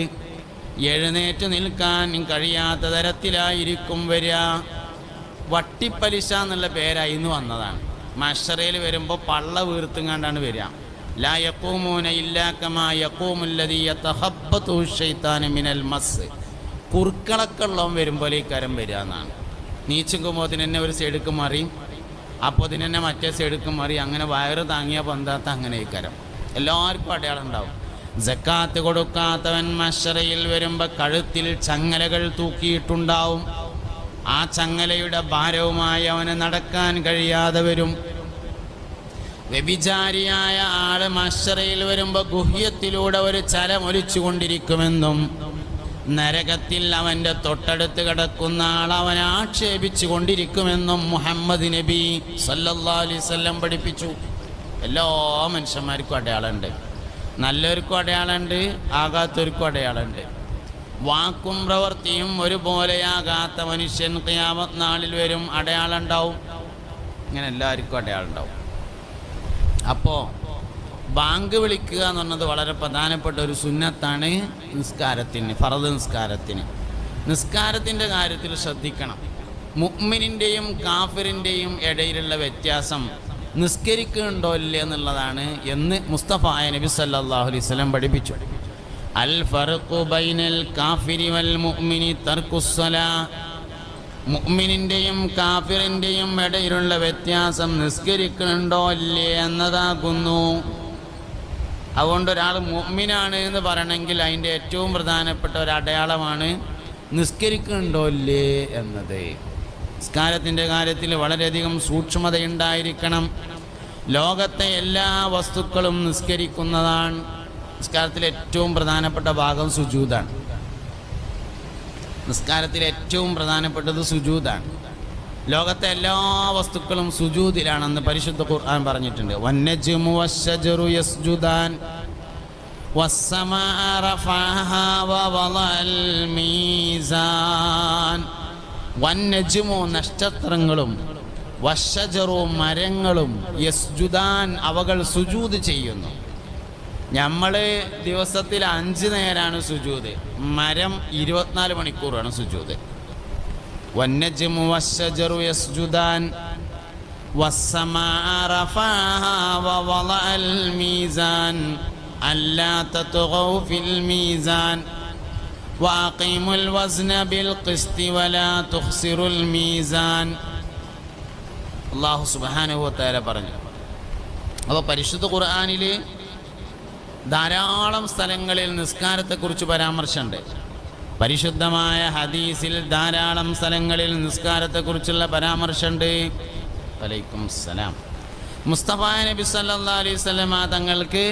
എഴുന്നേറ്റ് നിൽക്കാൻ കഴിയാത്ത തരത്തിലായിരിക്കും വരിക. വട്ടിപ്പലിശ എന്നുള്ള പേരായിന്ന് വന്നതാണ്. മഹ്ശറയിൽ വരുമ്പോൾ പള്ള വീർത്തുങ്ങാണ്ടാണ് വരിക. ലാ യഖൂമൂന ഇല്ലാ കമാ യഖൂമുല്ലദീ യതഖബ്ബതുഹു ശൈത്താനു മിനൽ മസ്. കുറുക്കളൊക്കെ ഉള്ളവൻ വരുമ്പോൾ ഈ കരം വരിക എന്നാണ്. നീച്ചുമ്പോൾ തന്നെ ഒരു സൈഡിക്ക് മാറി, അപ്പോൾ തന്നെ മറ്റേ സൈഡിക്ക് മാറി, അങ്ങനെ വയറ് താങ്ങിയ പന്താത്ത അങ്ങനെ ഈ കരം. എല്ലാവർക്കും അടയാളം ഉണ്ടാവും. സക്കാത്ത് കൊടുക്കാത്തവൻ മഹ്ശറയിൽ വരുമ്പോൾ കഴുത്തിൽ ചങ്ങലകൾ തൂക്കിയിട്ടുണ്ടാവും. ആ ചങ്ങലയുടെ ഭാരവുമായി അവന് നടക്കാൻ കഴിയാതെ വരും. വ്യഭിചാരിയായ ആള് മഹ്ശറയിൽ വരുമ്പോൾ ഗുഹ്യത്തിലൂടെ ഒരു ചലമൊലിച്ചു കൊണ്ടിരിക്കുമെന്നും നരകത്തിൽ അവൻ്റെ തൊട്ടടുത്ത് കിടക്കുന്ന ആൾ അവനെ ആക്ഷേപിച്ചു കൊണ്ടിരിക്കുമെന്നും മുഹമ്മദ് നബി സല്ലല്ലാഹു അലൈഹി വസല്ലം പഠിപ്പിച്ചു. എല്ലാ മനുഷ്യന്മാർക്കും അടയാളമുണ്ട്. നല്ലവർക്കും അടയാളമുണ്ട്, ആകാത്തവർക്കും അടയാളമുണ്ട്. വാക്കും പ്രവൃത്തിയും ഒരുപോലെയാകാത്ത മനുഷ്യൻ ഖിയാമത്ത് നാളിൽ വരും, അടയാളം ഉണ്ടാവും. ഇങ്ങനെ എല്ലാവർക്കും അടയാളം ഉണ്ടാവും. അപ്പോൾ ബാങ്ക് വിളിക്കുക എന്ന് പറഞ്ഞത് വളരെ പ്രധാനപ്പെട്ട ഒരു സുന്നത്താണ് നിസ്കാരത്തിന്, ഫർദ് നിസ്കാരത്തിന്. നിസ്കാരത്തിൻ്റെ കാര്യത്തിൽ ശ്രദ്ധിക്കണം. മുഅ്മിനിൻ്റെയും കാഫിറിൻ്റെയും ഇടയിലുള്ള വ്യത്യാസം നിസ്കരിക്കുന്നുണ്ടോ ഇല്ലേ എന്നുള്ളതാണ് എന്ന് മുസ്തഫായ നബി സല്ലല്ലാഹു അലൈഹി വസല്ലം പഠിപ്പിച്ചു. അൽ ഫർഖു ബൈനൽ കാഫിരി വൽ മുഅ്മിനി തർക്കുസ്സലാ. മുഅ്മിനിൻ്റെയും കാഫിറിൻ്റെയും ഇടയിലുള്ള വ്യത്യാസം നിസ്കരിക്കുന്നുണ്ടോ ഇല്ലേ എന്നതാകുന്നു. അതുകൊണ്ട് ഒരാൾ മുഅ്മിനാണ് എന്ന് പറയണമെങ്കിൽ അതിൻ്റെ ഏറ്റവും പ്രധാനപ്പെട്ട ഒരു അടയാളമാണ് നിസ്കരിക്കുന്നുണ്ടോ ഇല്ലേ എന്നത്. നിസ്കാരത്തിൻ്റെ കാര്യത്തിൽ വളരെയധികം സൂക്ഷ്മതയുണ്ടായിരിക്കണം. ലോകത്തെ എല്ലാ വസ്തുക്കളും നിസ്കരിക്കുന്നതാണ്. നിസ്കാരത്തിലെ ഏറ്റവും പ്രധാനപ്പെട്ട ഭാഗം സുജൂദാണ്. നിസ്കാരത്തിലെ ഏറ്റവും പ്രധാനപ്പെട്ടത് സുജൂദാണ്. ലോകത്തെ എല്ലാ വസ്തുക്കളും സുജൂദിലാണെന്ന് പരിശുദ്ധ ഖുർആൻ പറഞ്ഞിട്ടുണ്ട്. വന്നജ്മു വശ്ശജറു യസ്ജുദാൻ വസ്സമാഅ റഫഅഹാ വവളഅൽ മീസാൻ. വന്നജ്മു നക്ഷത്രങ്ങളും വശ്ശജറു മരങ്ങളും യസ്ജുദാൻ അവകൾ സുജൂദ് ചെയ്യുന്നു. നമ്മൾ ദിവസത്തിൽ 5 നേരമാണ് സുജൂദ്, മരം 24 മണിക്കൂറാണ് സുജൂദ്. വന്നജ്മു വശ്ശജറു യസ്ജുദാൻ വസ്സമാഅ റഫഅഹാ വവളഅൽ മീസാൻ അല്ലാ തത്ഗൗ ഫിൽ മീസാൻ വഅഖീമുൽ വസ്ന ബിൽ ഖിസ്തി വലാ തുഖ്സിറുൽ മീസാൻ. അല്ലാഹു സുബ്ഹാനഹു വ തആല പറഞ്ഞു. അപ്പോൾ പരിശുദ്ധ ഖുർആനിൽ ധാരാളം സ്ഥലങ്ങളിൽ നിസ്കാരത്തെക്കുറിച്ച് പരാമർശമുണ്ട്. പരിശുദ്ധമായ ഹദീസിൽ ധാരാളം സ്ഥലങ്ങളിൽ നിസ്കാരത്തെക്കുറിച്ചുള്ള പരാമർശമുണ്ട്. വലൈക്കും സലാം. മുസ്തഫ നബി സല്ലല്ലാഹു അലൈഹി വസല്ലം തങ്ങൾക്ക്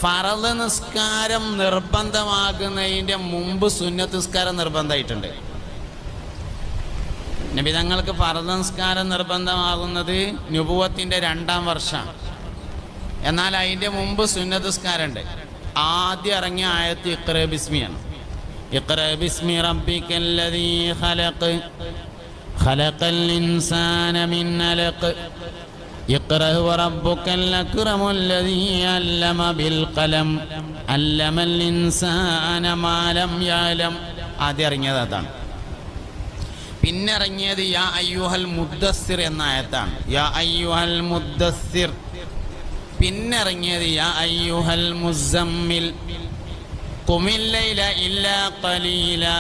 ഫർദ് നിസ്കാരം നിർബന്ധമാകുന്നതിൻ്റെ മുമ്പ് സുന്നത്ത് നിസ്കാരം നിർബന്ധമായിട്ടുണ്ട്. നബി തങ്ങൾക്ക് ഫർദ് നിസ്കാരം നിർബന്ധമാകുന്നത് നുബുവത്തിൻ്റെ 2-ാം വർഷമാണ്. എന്നാൽ അതിൻ്റെ മുമ്പ് സുന്നത്ത് നിസ്കാരമുണ്ട്. ആദ്യം ഇറങ്ങിയ ആയത്ത് ഇഖ്റ ബിസ്മിയാണ്. ഇഖ്റ ബിസ്മി റബ്ബിക്കല്ലദീ ഖലഖ് ഖലഖൽ ഇൻസാന മിൻ അലഖ് ഇഖ്റ വറബ്ബുക്കൽ അക്രമുല്ലദീ അല്ലമ ബിൽ ഖലം അല്ലമൽ ഇൻസാന മാ ലം യഅലം. ആദ്യം ഇറങ്ങിയത് അതാണ്. പിന്നെ ഇറങ്ങിയത് യാ അയ്യുഹൽ മുദ്ദസ്സിർ എന്ന ആയത്താണ്. യാ അയ്യുഹൽ മുദ്ദസ്സിർ. പിന്നെ ഇറങ്ങിയത് യാ അയ്യുഹൽ മുസമ്മിൽ ഖുമിൽ ലൈല ഇല്ലാ ഖലീലാ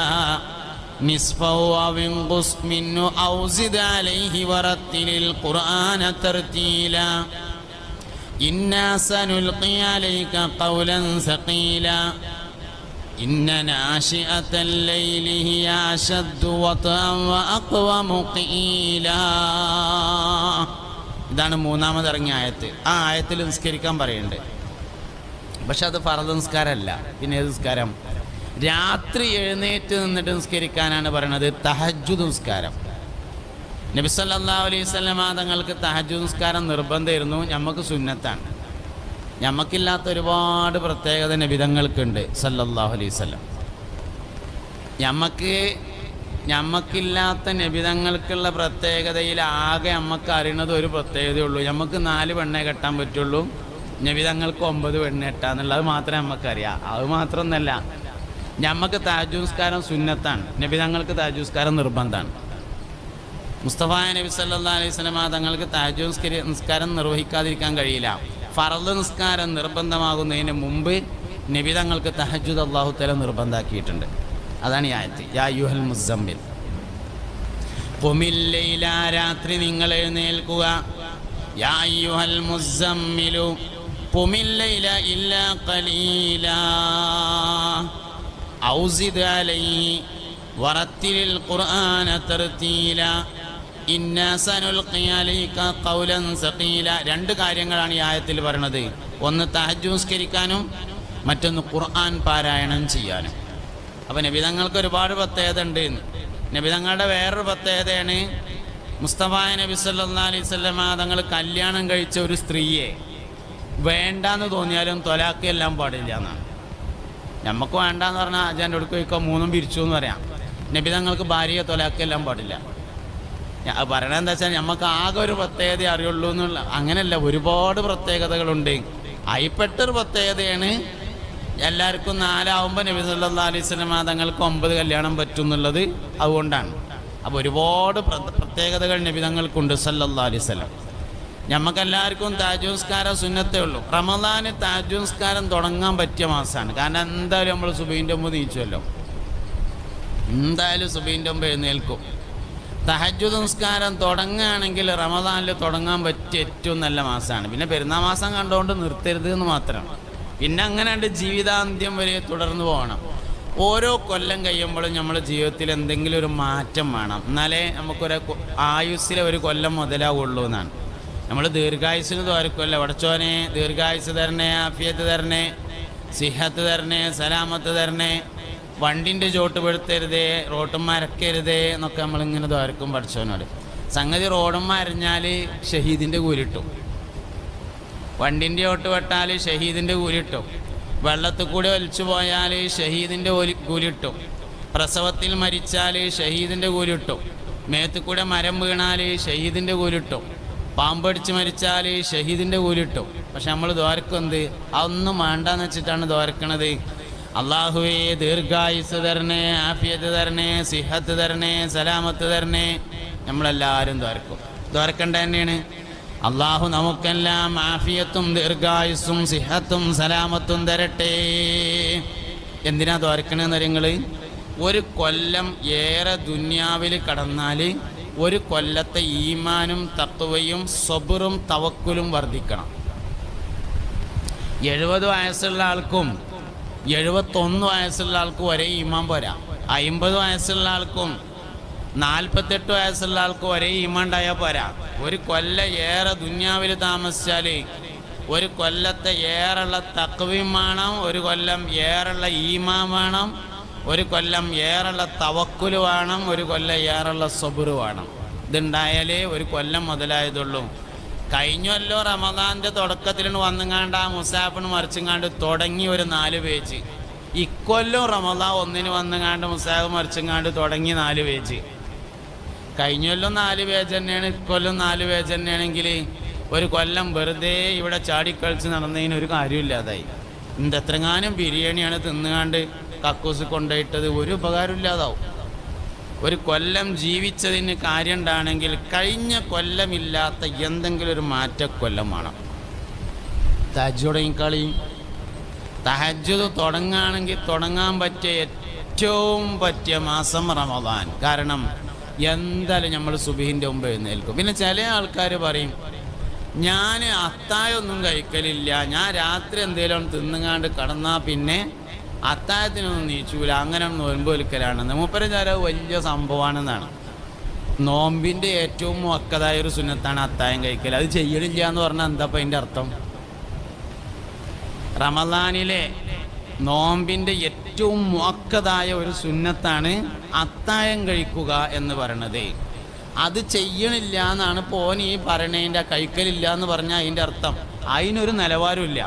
നിസ്ഫഹു ഔ ഇൻഖുസ് മിൻഹു ഔ സിദ് അലൈഹി വറത്തിലിൽ ഖുർആന തർതീലാ ഇന്നാ സനുൽഖി അലൈക ഖൗലൻ സഖീലാ ഇന്ന നാശിഅതൽ ലൈലി ഹിയ അശദ്ദു വത്അൻ വഅഖ്വമു ഖീലാ. ഇതാണ് മൂന്നാമത് ഇറങ്ങിയ ആയത്ത്. ആ ആയത്തിൽ നിസ്കരിക്കാൻ പറയുന്നുണ്ട്. പക്ഷെ അത് ഫർദ് നിസ്കാരമല്ല. പിന്നെ ഏത് നിസ്കാരം? രാത്രി എഴുന്നേറ്റ് നിന്നിട്ട് നിസ്കരിക്കാനാണ് പറയുന്നത്. തഹജ്ജുദ് നിസ്കാരം. നബി സല്ലല്ലാഹു അലൈഹി വസല്ലം തങ്ങൾക്ക് തഹജ്ജുദ് നിസ്കാരം നിർബന്ധമായിരുന്നു. നമുക്ക് സുന്നത്താണ്. നമുക്കില്ലാത്ത ഒരുപാട് പ്രത്യേകത നബി തങ്ങൾക്കുണ്ട് സല്ലല്ലാഹു അലൈഹി വസല്ലം. ഞമ്മക്കില്ലാത്ത നബിതങ്ങൾക്കുള്ള പ്രത്യേകതയിൽ ആകെ നമുക്ക് അറിയുന്നത് ഒരു പ്രത്യേകതയുള്ളൂ. നമുക്ക് 4 പെണ്ണെ കെട്ടാൻ പറ്റുള്ളൂ, നബിതങ്ങൾക്ക് 9 പെണ്ണ് കെട്ടാന്നുള്ളത് മാത്രമേ നമുക്കറിയാം. അത് മാത്രമൊന്നല്ല, ഞമ്മക്ക് തഹജ്ജുദ് നിസ്കാരം സുന്നത്താണ്, നബിതങ്ങൾക്ക് തഹജ്ജുദ് നിസ്കാരം നിർബന്ധമാണ്. മുസ്തഫ നബി സല്ലല്ലാഹു അലൈഹി വസല്ലം തങ്ങൾക്ക് തഹജ്ജുദ് നിസ്കാരം നിർവഹിക്കാതിരിക്കാൻ കഴിയില്ല. ഫർള് നിസ്കാരം നിർബന്ധമാകുന്നതിന് മുമ്പ് നബി തങ്ങൾക്ക് തഹജ്ജുദ് അല്ലാഹു തആല നിർബന്ധമാക്കിയിട്ടുണ്ട്. അതാണ് ഈ ആയത്ത്. യാ അയ്യുഹൽ മുസമ്മിൽ ഖുമിൽ ലൈല, രാത്രി നിങ്ങൾ എഴുന്നേൽക്കുക. യാ അയ്യുഹൽ മുസമ്മിലു ഖുമിൽ ലൈല ഇല്ലാ ഖലീലാ ഔ സിദ് അലൈഹി വറത്തിലിൽ ഖുർആന തർതീലാ ഇന്നാ സനുൽഖി അലൈക ഖൗലൻ സഖീല. രണ്ട് കാര്യങ്ങളാണ് ഈ ആയത്തിൽ പറയുന്നത്. ഒന്ന് തഹജ്ജുദ് നിസ്കരിക്കാനും മറ്റൊന്ന് ഖുർആൻ പാരായണം ചെയ്യാനും. അപ്പോൾ നബി തങ്ങൾക്ക് ഒരുപാട് പ്രത്യേകത ഉണ്ട്. നബി തങ്ങളുടെ വേറൊരു പ്രത്യേകതയാണ് മുസ്തഫ നബി സല്ലല്ലാഹു അലൈഹി വസല്ലം തങ്ങൾ കല്യാണം കഴിച്ച ഒരു സ്ത്രീയെ വേണ്ടാന്ന് തോന്നിയാലും ത്വലാഖ് എല്ലാം പാടില്ല എന്നാണ്. നമുക്ക് വേണ്ടാന്ന് പറഞ്ഞാൽ അജാൻ്റെ അടുക്ക് വയ്ക്കുക മൂന്നും പിരിച്ചു എന്ന് പറയാം. നബി തങ്ങൾക്ക് ഭാര്യയെ ത്വലാഖ് എല്ലാം പാടില്ല. പറയണത് എന്താ വെച്ചാൽ നമുക്ക് ആകെ ഒരു പ്രത്യേകത അറിയുള്ളൂ എന്നുള്ള അങ്ങനെയല്ല, ഒരുപാട് പ്രത്യേകതകളുണ്ട്. അയിപ്പെട്ടൊരു പ്രത്യേകതയാണ് എല്ലാവർക്കും 4 ആവുമ്പോൾ നബി സല്ലല്ലാഹു അലൈഹി വസല്ലം തങ്ങൾക്ക് 9 കല്യാണം പറ്റും എന്നുള്ളത്. അതുകൊണ്ടാണ്. അപ്പോൾ ഒരുപാട് പ്രത്യേകതകൾ നബി തങ്ങൾക്കുണ്ട് സല്ലല്ലാഹു അലൈഹി വസല്ലം. നമുക്കെല്ലാവർക്കും തഹജ്ജുദ് നിസ്കാരം സുന്നത്തേ ഉള്ളൂ. റമദാന് തഹജ്ജുദ് നിസ്കാരം തുടങ്ങാൻ പറ്റിയ മാസമാണ്. കാരണം എന്തായാലും നമ്മൾ സുബഹിൻ്റെ മുമ്പ് നീച്ചുമല്ലോ, എന്തായാലും സുബഹിൻ്റെ മുമ്പ് എഴുന്നേൽക്കും. തഹജ്ജുദ് നിസ്കാരം തുടങ്ങുകയാണെങ്കിൽ റമദാനിൽ തുടങ്ങാൻ പറ്റിയ ഏറ്റവും നല്ല മാസമാണ്. പിന്നെ പെരുന്നാൾ മാസം കണ്ടുകൊണ്ട് നിർത്തരുത് എന്ന് മാത്രം. പിന്നെ അങ്ങനെ ജീവിതാന്ത്യം വരെ തുടർന്ന് പോകണം. ഓരോ കൊല്ലം കഴിയുമ്പോഴും നമ്മുടെ ജീവിതത്തിൽ എന്തെങ്കിലും ഒരു മാറ്റം വേണം. എന്നാലേ നമുക്കൊരു ആയുസ്സിലെ ഒരു കൊല്ലം മുതലാവുള്ളൂ എന്നാണ്. നമ്മൾ ദീർഘായുസ്സിന് തോരക്കുമല്ലോ, പടച്ചോനെ ദീർഘായുസ് തരണേ, ആഫിയത്ത് തരണേ, സിഹത്ത് തരണേ, സലാമത്ത് തരണേ, വണ്ടിൻ്റെ ചോട്ട് പെടുത്തരുതേ, റോട്ടും മരക്കരുതേ എന്നൊക്കെ നമ്മളിങ്ങനെ തോരക്കും പഠിച്ചവനോട്. സംഗതി റോഡും മരഞ്ഞാൽ ഷഹീദിൻ്റെ കൂലിട്ടും, വണ്ടിൻ്റെ ചോട്ട് വെട്ടാൽ ഷഹീദിൻ്റെ കൂലിട്ടും, വെള്ളത്തിൽ കൂടെ വലിച്ചു പോയാൽ ഷഹീദിൻ്റെ കൂലിട്ടും, പ്രസവത്തിൽ മരിച്ചാൽ ഷഹീദിൻ്റെ കൂലിട്ടും, മേത്ത് കൂടെ മരം വീണാൽ ഷഹീദിൻ്റെ കൂലിട്ടും, പാമ്പടിച്ച് മരിച്ചാൽ ഷഹീദിൻ്റെ കൂലിട്ടും. പക്ഷെ നമ്മൾ ദ്വാരക്കെന്ത് അതൊന്നും വേണ്ടാന്ന് വെച്ചിട്ടാണ് ദ്വാരക്കണത്. അള്ളാഹുവേ ദീർഘായുസ് തരണേ, ആഫിയത്ത് തരണേ, സിഹത്ത് തരണേ, സലാമത്ത് തരണേ. നമ്മളെല്ലാവരും ദ്വാരക്കും. ദ്വാരക്കേണ്ട തന്നെയാണ്. അള്ളാഹു നമുക്കെല്ലാം ആഫിയത്തും ദീർഘായുസ്സും സിഹത്തും സലാമത്തും തരട്ടെ. എന്തിനാ ദ്വാരക്കണെന്ന് നിങ്ങൾ ഒരു കൊല്ലം ഏറെ ദുന്യാവിൽ കടന്നാൽ ഒരു കൊല്ലത്തെ ഈമാനും തഖ്വയും സബ്റും തവക്കുലും വർദ്ധിക്കണം. 70 വയസ്സുള്ള ആൾക്കും 71 വയസ്സുള്ള ആൾക്കും ഒരേ ഈമാൻ പോരാ. 50 വയസ്സുള്ള ആൾക്കും 48 വയസ്സുള്ള ആൾക്കും ഒരേ ഈമാൻ ഉണ്ടായാൽ പോരാ. ഒരു കൊല്ലം ഏറെ ദുന്യാവിൽ താമസിച്ചാൽ ഒരു കൊല്ലത്തെ ഏറെയുള്ള തഖ്വയും വേണം, ഒരു കൊല്ലം ഏറെയുള്ള ഈമാൻ വേണം, ഒരു കൊല്ലം ഏറെയുള്ള തവക്കുല് വേണം, ഒരു കൊല്ലം ഏറെയുള്ള സബ്റ് വേണം. ഇതുണ്ടായാലേ ഒരു കൊല്ലം മുതലായതുള്ളൂ. കഴിഞ്ഞല്ലോ റമദാൻ്റെ തുടക്കത്തിൽ വന്നുങ്ങാണ്ട് ആ മുസാഫിന് മറിച്ചുങ്ങാണ്ട് തുടങ്ങി ഒരു 4 പേജ്. ഇക്കൊല്ലം റമദാൻ 1 വന്നുങ്ങാണ്ട് മുസാഫ് മറിച്ചുങ്ങാണ്ട് തുടങ്ങി 4 പേജ്. കഴിഞ്ഞൊല്ലം 4 പേജ് തന്നെയാണ്, ഇക്കൊല്ലം 4 പേജ് തന്നെയാണെങ്കിൽ ഒരു കൊല്ലം വെറുതെ ഇവിടെ ചാടിക്കളിച്ച് നടന്നതിന് ഒരു കാര്യമില്ലാതായി. എത്രങ്ങാനും ബിരിയാണിയാണ് തിന്നുകാണ്ട് കക്കൂസ് കൊണ്ടുപോയിട്ടത്, ഒരു ഉപകാരമില്ലാതാവും. ഒരു കൊല്ലം ജീവിച്ചതിന് കാര്യം ഉണ്ടാണെങ്കിൽ കഴിഞ്ഞ കൊല്ലമില്ലാത്ത എന്തെങ്കിലും ഒരു മാറ്റക്കൊല്ലം വേണം. തഹജ്ജുദ് തഹജ്ജുദ് തുടങ്ങുകയാണെങ്കിൽ തുടങ്ങാൻ പറ്റിയ ഏറ്റവും പറ്റിയ മാസം റമദാൻ. കാരണം എന്തായാലും നമ്മൾ സുബഹിൻ്റെ മുമ്പ് എഴുന്നേൽക്കും. പിന്നെ ചില ആൾക്കാർ പറയും ഞാൻ അത്തായൊന്നും കഴിക്കലില്ല, ഞാൻ രാത്രി എന്തെങ്കിലും തിന്നുങ്ങാണ്ട് കടന്നാൽ പിന്നെ അത്തായത്തിനൊന്നും നീച്ചൂല, അങ്ങനെ നോമ്പ് വലിക്കലാണെന്ന്. മൂപ്പരചാര വലിയ സംഭവമാണെന്നാണ്. നോമ്പിൻ്റെ ഏറ്റവും മുഅക്കദായൊരു സുന്നത്താണ് അത്തായം കഴിക്കൽ. അത് ചെയ്യണില്ല എന്ന് പറഞ്ഞാൽ എന്താ അപ്പം അതിൻ്റെ അർത്ഥം? റമദാനിലെ നോമ്പിൻ്റെ ഏറ്റവും മുഅക്കദായ ഒരു സുന്നത്താണ് അത്തായം കഴിക്കുക എന്ന് പറയണത്. അത് ചെയ്യണില്ല എന്നാണ് പോൻ ഈ പറയണതിൻ്റെ കഴിക്കലില്ല എന്ന് പറഞ്ഞാൽ അതിൻ്റെ അർത്ഥം. അതിനൊരു നിലവാരമില്ല.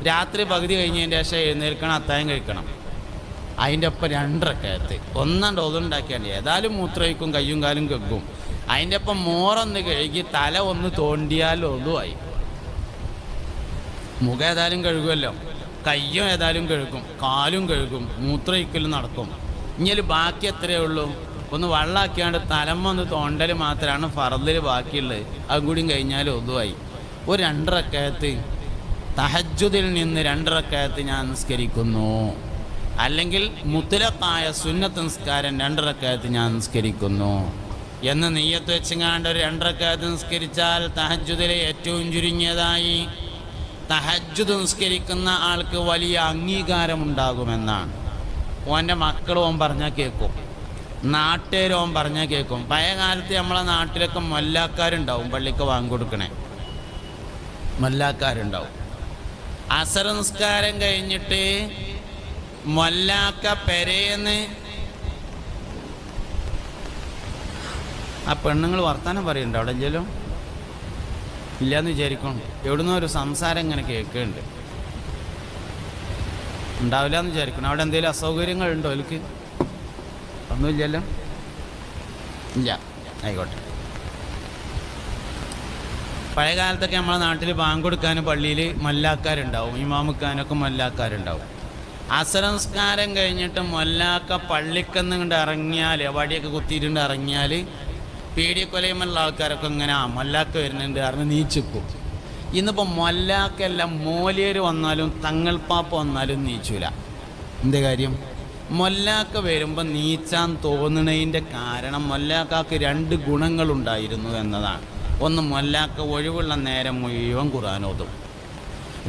രാത്രി പകുതി കഴിഞ്ഞതിൻ്റെ ശേഷം എഴുന്നേൽക്കണം, അത്തായം കഴിക്കണം. അതിൻ്റെ ഒപ്പം 2 റക്അത്ത് ഒന്നാണ്ട് ഒതുണ്ടാക്കിയാണ്ട് ഏതായാലും മൂത്രമൊഴിക്കും, കയ്യും കാലും കെക്കും. അതിൻ്റെ ഒപ്പം മോറൊന്ന് കഴുകി തല ഒന്ന് തോണ്ടിയാൽ ഒതുവായി. മുഖം ഏതായാലും കഴുകുമല്ലോ, കയ്യും ഏതായാലും കഴുകും, കാലും കഴുകും, മൂത്രമൊഴിക്കലും നടക്കും. ഇനി ബാക്കി എത്രയേ ഉള്ളൂ? ഒന്ന് വെള്ളമാക്കിയാണ്ട് തലമ്മൊന്ന് തോണ്ടൽ മാത്രമാണ് ഫർദിൽ ബാക്കിയുള്ളത്. അതും കൂടിയും കഴിഞ്ഞാൽ ഒതുവായി. ഒരു 2 റക്അത്ത് തഹജ്ജുദിൽ നിന്ന് 2 റക്അത്ത് ഞാൻ നിസ്കരിക്കുന്നു, അല്ലെങ്കിൽ മുത്ലഖായ സുന്നത്ത് നിസ്കാരം 2 റക്അത്ത് ഞാൻ നിസ്കരിക്കുന്നു എന്ന് നിയ്യത്ത് വെച്ചങ്ങാണ്ട് ഒരു 2 റക്അത്ത് നിസ്കരിച്ചാൽ തഹജ്ജുദിലെ ഏറ്റവും ചുരുങ്ങിയതായി തഹജ്ജുദ് നിസ്കരിക്കുന്ന ആൾക്ക് വലിയ അംഗീകാരമുണ്ടാകുമെന്നാണ്. ഓൻ്റെ മക്കൾ ഓൻ പറഞ്ഞാൽ കേൾക്കും, നാട്ടുകാർ ഓൻ പറഞ്ഞാൽ കേൾക്കും. പഴയ കാലത്ത് നമ്മളെ നാട്ടിലൊക്കെ മൊല്ലാക്കാരുണ്ടാവും, പള്ളിക്ക് വാങ്ങിക്കൊടുക്കണേ മൊല്ലാക്കാരുണ്ടാവും. അസർ നിസ്കാരം കഴിഞ്ഞിട്ട് മൊല്ലാക്ക പെരേന്ന് ആ പെണ്ണുങ്ങൾ വർത്താനം പറയുന്നുണ്ട് അവിടെ ഇല്ലല്ലോ, ഇല്ലയെന്ന് വിചാരിക്കണം. എവിടുന്നോ ഒരു സംസാരം ഇങ്ങനെ കേൾക്കുന്നുണ്ട്, ഉണ്ടാവില്ല എന്ന് വിചാരിക്കണം. അവിടെ എന്തെങ്കിലും അസൗകര്യങ്ങളുണ്ടോ എനിക്ക്? ഒന്നുമില്ലല്ലോ, ഇല്ല, ആയിക്കോട്ടെ. പഴയ കാലത്തൊക്കെ നമ്മളെ നാട്ടിൽ ബാങ്ക് കൊടുക്കാനും പള്ളിയിൽ മൊല്ലാക്കാരുണ്ടാവും, ഇമാമുക്കാനൊക്കെ മൊല്ലാക്കാരുണ്ടാവും. അസർ നിസ്കാരം കഴിഞ്ഞിട്ട് മൊല്ലാക്ക പള്ളിക്കന്ന് കൊണ്ട് ഇറങ്ങിയാൽ, വടിയൊക്കെ കുത്തിയിട്ടുണ്ട് ഇറങ്ങിയാൽ പീഡിയക്കൊലയുമുള്ള ആൾക്കാരൊക്കെ ഇങ്ങനെ മൊല്ലാക്ക വരുന്നുണ്ട് അറിഞ്ഞ് നീച്ചിക്കും. ഇന്നിപ്പോൾ മൊല്ലാക്കെല്ലാം മോലിയർ വന്നാലും തങ്ങൾപ്പാപ്പ വന്നാലും നീച്ചൂല. എന്ത് കാര്യം? മൊല്ലാക്ക വരുമ്പോൾ നീച്ചാൻ തോന്നുന്നതിൻ്റെ കാരണം മൊല്ലാക്കാക്ക് 2 ഗുണങ്ങളുണ്ടായിരുന്നു എന്നതാണ്. ഒന്ന്, മൊല്ലാക്ക ഒഴിവുള്ള നേരം മുഴുവൻ ഖുർആൻ ഓതും.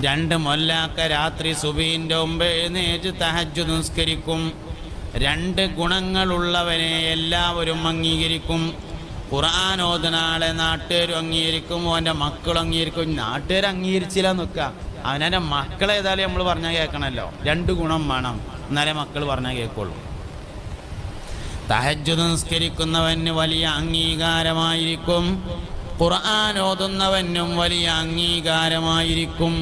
2, മൊല്ലാക്ക രാത്രി സുബഹിൻ്റെ മുമ്പ് എഴുന്നേറ്റ് തഹജ്ജുദ് നിസ്കരിക്കും. 2 ഗുണങ്ങളുള്ളവനെ എല്ലാവരും അംഗീകരിക്കും. ഖുർആൻ ഓതുന്ന ആളെ നാട്ടുകാരും അംഗീകരിക്കും, അവൻ്റെ മക്കളും അംഗീകരിക്കും. നാട്ടുകാർ അംഗീകരിച്ചില്ല നിൽക്കുക, അവനെ മക്കളെ ഏതായാലും നമ്മൾ പറഞ്ഞാൽ കേൾക്കണമല്ലോ. 2 ഗുണം വേണം, എന്നാലേ മക്കൾ പറഞ്ഞാൽ കേൾക്കുള്ളൂ. തഹജ്ജുദ് നിസ്കരിക്കുന്നവന് വലിയ അംഗീകാരമായിരിക്കും, ഖുർആൻ ഓതുന്നവനും വലിയ അംഗീകാരമായിരിക്കും.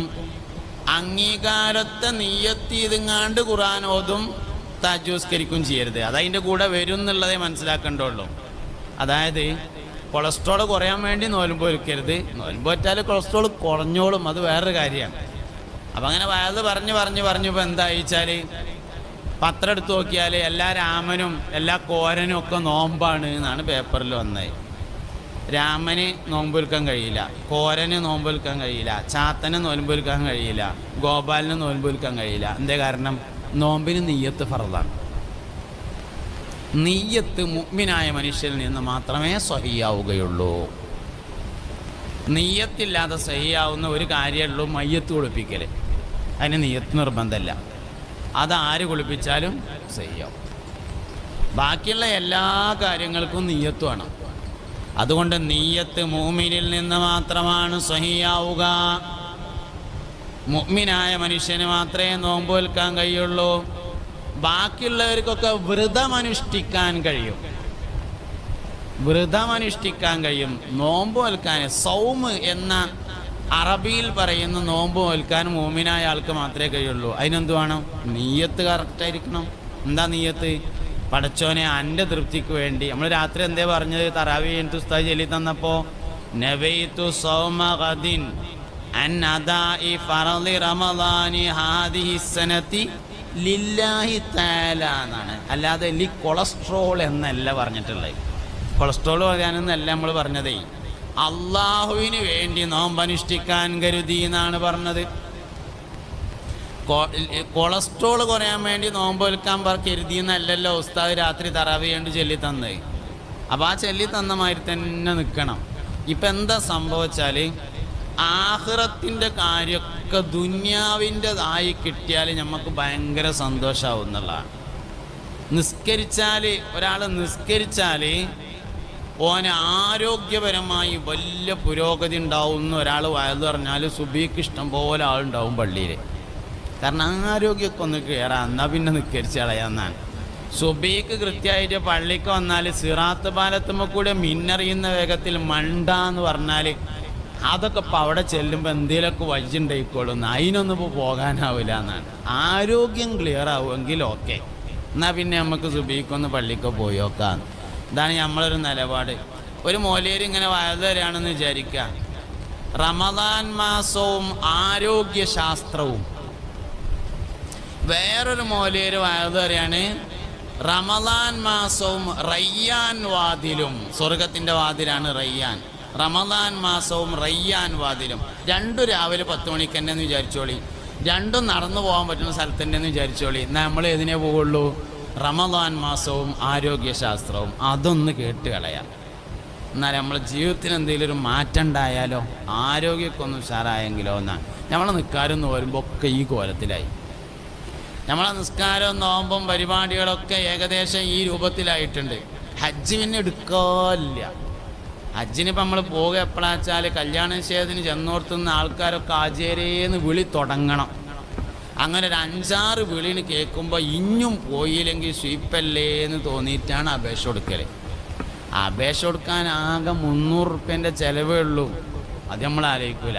അംഗീകാരത്തെ നിയ്യത്ത് ചെയ്തെങ്ങാണ്ട് ഖുർആൻ ഓതും തഹജ്ജുദ് നിസ്കരിക്കും ചെയ്യരുത്. അതതിൻ്റെ കൂടെ വരും എന്നുള്ളതേ മനസ്സിലാക്കേണ്ടുള്ളൂ. അതായത് കൊളസ്ട്രോൾ കുറയാൻ വേണ്ടി നോൽമ്പ് വെക്കരുത്, നോൽമ്പ് വെച്ചാൽ കൊളസ്ട്രോൾ കുറഞ്ഞോളും, അത് വേറൊരു കാര്യമാണ്. അപ്പം അങ്ങനെ വയത് പറഞ്ഞു ഇപ്പോൾ എന്താ വെച്ചാൽ പത്രം എടുത്ത് നോക്കിയാൽ എല്ലാ രാമനും എല്ലാ കോരനും ഒക്കെ നോമ്പാണ് എന്നാണ് പേപ്പറിൽ വന്നത്. രാമന് നോമ്പ് വിൽക്കാൻ കഴിയില്ല, കോരന് നോമ്പ് വിൽക്കാൻ കഴിയില്ല, ചാത്തന് നോമ്പ് വിൽക്കാൻ കഴിയില്ല, ഗോപാലിന് നോമ്പ് വിൽക്കാൻ കഴിയില്ല. എന്തേ കാരണം? നോമ്പിന് നിയ്യത്ത് ഫർദാണ്. നിയ്യത്ത് മുഅ്മിനായ മനുഷ്യരിൽ നിന്ന് മാത്രമേ സ്വഹിയാവുകയുള്ളൂ. നിയ്യത്തില്ലാതെ സ്വഹിയാവുന്ന ഒരു കാര്യമുള്ളൂ, മയ്യത്ത് കുളിപ്പിക്കൽ. അതിന് നിയ്യത്ത് നിർബന്ധമല്ല, അതാര് കുളിപ്പിച്ചാലും സ്വഹിയാവും. ബാക്കിയുള്ള എല്ലാ കാര്യങ്ങൾക്കും നിയ്യത്ത് വേണം. അതുകൊണ്ട് നിയ്യത്ത് മുഅ്മിനിൽ നിന്ന് മാത്രമാണ് സ്വഹിയാവുക. മുഅ്മിനായ മനുഷ്യന് മാത്രമേ നോമ്പ് വെൽക്കാൻ കഴിയുള്ളൂ. ബാക്കിയുള്ളവർക്കൊക്കെ വ്രതമനുഷ്ഠിക്കാൻ കഴിയും, നോമ്പ് വെൽക്കാൻ. സൗമ് എന്ന അറബിയിൽ പറയുന്ന നോമ്പ് വെൽക്കാൻ മുഅ്മിനായ ആൾക്ക് മാത്രമേ കഴിയുള്ളൂ. അതിനെന്ത് വേണം? നിയ്യത്ത് കറക്റ്റായിരിക്കണം. എന്താ നിയ്യത്ത്? പടച്ചോനെ എൻ്റെ തൃപ്തിക്ക് വേണ്ടി. നമ്മൾ രാത്രി എന്തേ പറഞ്ഞത്? തറാവീഹ് എനിക്ക് ഉസ്താദ് ചൊല്ലി തന്നപ്പോൾ നവൈതു സൗമ ഗദിൻ അൻ അദാഇ ഫർളി റമളാനി ഹാദിഹി സനതി ലില്ലാഹി തആല എന്നാണ്, അല്ലാതെ ലി കൊളസ്ട്രോൾ എന്നല്ല പറഞ്ഞിട്ടുള്ളത്. കൊളസ്ട്രോൾ പറയാനൊന്നല്ല നമ്മൾ പറഞ്ഞതേ, അള്ളാഹുവിന് വേണ്ടി നോമ്പനുഷ്ഠിക്കാൻ കരുതി എന്നാണ് പറഞ്ഞത്. കൊളസ്ട്രോൾ കുറയാൻ വേണ്ടി നോമ്പ് വെൽക്കാൻ കരുതി എന്നല്ലല്ലോ ഉസ്താദ് രാത്രി തറാവീഹ് കൊണ്ട് ചൊല്ലി തന്നത്. അപ്പോൾ ആ ചൊല്ലി തന്ന മാതിരി തന്നെ നിൽക്കണം. ഇപ്പം എന്താ സംഭവിച്ചാൽ ആഖിറത്തിൻ്റെ കാര്യമൊക്കെ ദുന്യാവിൻ്റെതായി കിട്ടിയാൽ നമുക്ക് ഭയങ്കര സന്തോഷമാവും എന്നുള്ളതാണ്. ഒരാൾ നിസ്കരിച്ചാൽ ഓന് ആരോഗ്യപരമായി വലിയ പുരോഗതി ഉണ്ടാവും എന്ന് ഒരാൾ വയത് പറഞ്ഞാൽ സുബഹിക്ക് ഇഷ്ടം പോലെ ആളുണ്ടാവും പള്ളിയിൽ. കാരണം ആരോഗ്യമൊക്കെ ഒന്ന് കയറാം, എന്നാൽ പിന്നെ നിസ്കരിച്ച് കളയാന്നാണ്. സുബഹിക്ക് കൃത്യമായിട്ട് പള്ളിക്ക് വന്നാൽ സിറാത്ത് പാലത്തുമ്പോൾ കൂടെ മിന്നറിയുന്ന വേഗത്തിൽ മണ്ടാന്ന് പറഞ്ഞാൽ അതൊക്കെ ഇപ്പോൾ അവിടെ ചെല്ലുമ്പോൾ എന്തെങ്കിലുമൊക്കെ വഴിയുണ്ടായിക്കോളും, അതിനൊന്നും ഇപ്പോൾ പോകാനാവില്ല എന്നാണ്. ആരോഗ്യം ക്ലിയർ ആവുമെങ്കിൽ ഓക്കെ, എന്നാൽ പിന്നെ നമുക്ക് സുബഹിക്കൊന്ന് പള്ളിക്ക് പോയി നോക്കാം. ഇതാണ് നമ്മളൊരു നിലപാട്. ഒരു മൗലവി ഇങ്ങനെ വയത് തരാണെന്ന് വിചാരിക്കുക. റമദാൻ മാസവും ആരോഗ്യശാസ്ത്രവും. വേറൊരു മൗലവി വയത് തരാണ് റമദാൻ മാസവും റയ്യാൻ വാതിലും, സ്വർഗത്തിൻ്റെ വാതിലാണ് റയ്യാൻ. റമദാൻ മാസവും റയ്യാൻ വാതിലും, രണ്ടും രാവിലെ 10 മണിക്ക് തന്നെ എന്ന് വിചാരിച്ചോളി, രണ്ടും നടന്നു പോകാൻ പറ്റുന്ന സ്ഥലത്ത് തന്നെ എന്ന് വിചാരിച്ചോളി. നമ്മൾ ഏതിനേ പോവുള്ളൂ? റമദാൻ മാസവും ആരോഗ്യശാസ്ത്രവും. അതൊന്ന് കേട്ട് കളയാം. എന്നാൽ നമ്മളെ ജീവിതത്തിന് എന്തെങ്കിലും ഒരു മാറ്റം ഉണ്ടായാലോ, ആരോഗ്യമൊക്കെ ഒന്ന് ഉഷാറായെങ്കിലോ എന്നാണ്. നമ്മളെ നിൽക്കാരെന്ന് വരുമ്പോൾ ഒക്കെ ഈ കോലത്തിലായി. നമ്മളെ നിസ്കാരവും നോമ്പും പരിപാടികളൊക്കെ ഏകദേശം ഈ രൂപത്തിലായിട്ടുണ്ട്. ഹജ്ജ് പിന്നെ എടുക്കാനില്ല. ഹജ്ജിനിപ്പോൾ നമ്മൾ പോകുക എപ്പോഴാണെന്ന് വെച്ചാൽ കല്യാണ നിശ്ചയത്തിന് ചെന്നോർത്തുന്ന ആൾക്കാരൊക്കെ ആചാര്യേന്ന് വിളി തുടങ്ങണം. അങ്ങനെ ഒരു 5-6 വിളിന് കേൾക്കുമ്പോൾ ഇഞ്ഞും പോയില്ലെങ്കിൽ സ്വീപ്പല്ലേ എന്ന് തോന്നിയിട്ടാണ് അപേക്ഷ കൊടുക്കൽ. അപേക്ഷ കൊടുക്കാൻ ആകെ 300 റുപ്യൻ്റെ ചിലവേ ഉള്ളൂ. അത് നമ്മൾ ആലോചിക്കൂല.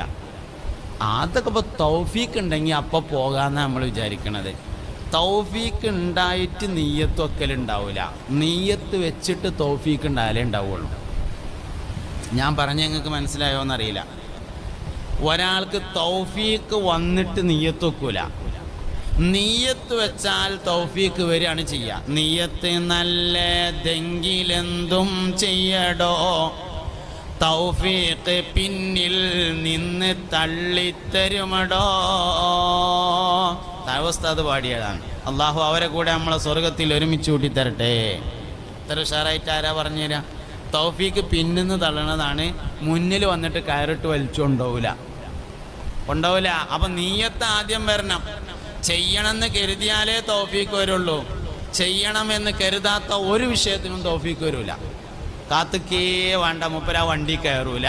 അതൊക്കെ ഇപ്പോൾ തൗഫീക്ക് ഉണ്ടെങ്കിൽ അപ്പോൾ പോകാമെന്നാണ് നമ്മൾ വിചാരിക്കണത്. തൗഫീക്ക് ഉണ്ടായിട്ട് നീയത്ത് വെക്കലുണ്ടാവില്ല. നീയത്ത് വെച്ചിട്ട് തൗഫീക്ക് ഉണ്ടായാലേ ഉണ്ടാവുള്ളൂ. ഞാൻ പറഞ്ഞ നിങ്ങൾക്ക് മനസ്സിലായോ എന്നറിയില്ല. ഒരാൾക്ക് തൗഫീക്ക് വന്നിട്ട് നീയത്ത് വെക്കൂല. നീയത്ത് വെച്ചാൽ തൗഫീക്ക് വരികയാണ് ചെയ്യുക. നീയത്ത് നല്ലതെങ്കിലെന്തും ചെയ്യടോ, തൗഫീക്ക് പിന്നിൽ നിന്ന് തള്ളിത്തരുമടോ. ഉസ്താദ് പാടിയതാണ്. അള്ളാഹു അവരെ കൂടെ നമ്മളെ സ്വർഗത്തിൽ ഒരുമിച്ച് കൂട്ടിത്തരട്ടെ. ഇത്ര ഉഷാറായിട്ട് ആരാ പറഞ്ഞുതരാം? തൗഫീക്ക് പിന്നിന്ന് തള്ളണതാണ്, മുന്നിൽ വന്നിട്ട് കയറിട്ട് വലിച്ചു കൊണ്ടുപോകില്ല. അപ്പം നീയത്ത് ആദ്യം വരണം. ചെയ്യണമെന്ന് കരുതിയാലേ തൗഫീക്ക് വരുള്ളൂ. ചെയ്യണമെന്ന് കരുതാത്ത ഒരു വിഷയത്തിനും തൗഫീക്ക് വരില്ല. കാത്തുക്കേ വേണ്ട, മൂപ്പര് ആ വണ്ടി കയറൂല.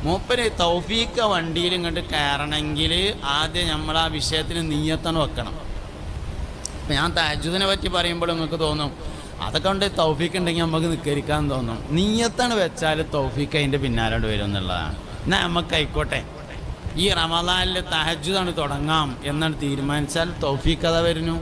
മൂപ്പര് തൗഫീക്ക് വണ്ടിയിൽ ഇങ്ങോട്ട് കയറണമെങ്കിൽ ആദ്യം നമ്മൾ ആ വിഷയത്തിന് നീയത്താണ് വെക്കണം. ഇപ്പം ഞാൻ തഹജ്ജുദിനെ പറ്റി പറയുമ്പോൾ നിങ്ങൾക്ക് തോന്നും അതൊക്കെ കൊണ്ട് തൗഫീക്ക് ഉണ്ടെങ്കിൽ നമുക്ക് നിസ്കരിക്കാൻ തോന്നും. നീയത്താണ് വെച്ചാൽ തൗഫീക്ക് അതിൻ്റെ പിന്നാലോട്ട് വരും എന്നുള്ളതാണ്. എന്നാൽ നമുക്ക് ആയിക്കോട്ടെ, ഈ റമദാനിൽ തഹജ്ജുദാണ് തുടങ്ങാം എന്നാണ് തീരുമാനിച്ചാൽ തൗഫീക്ക് അതാ വരുന്നു.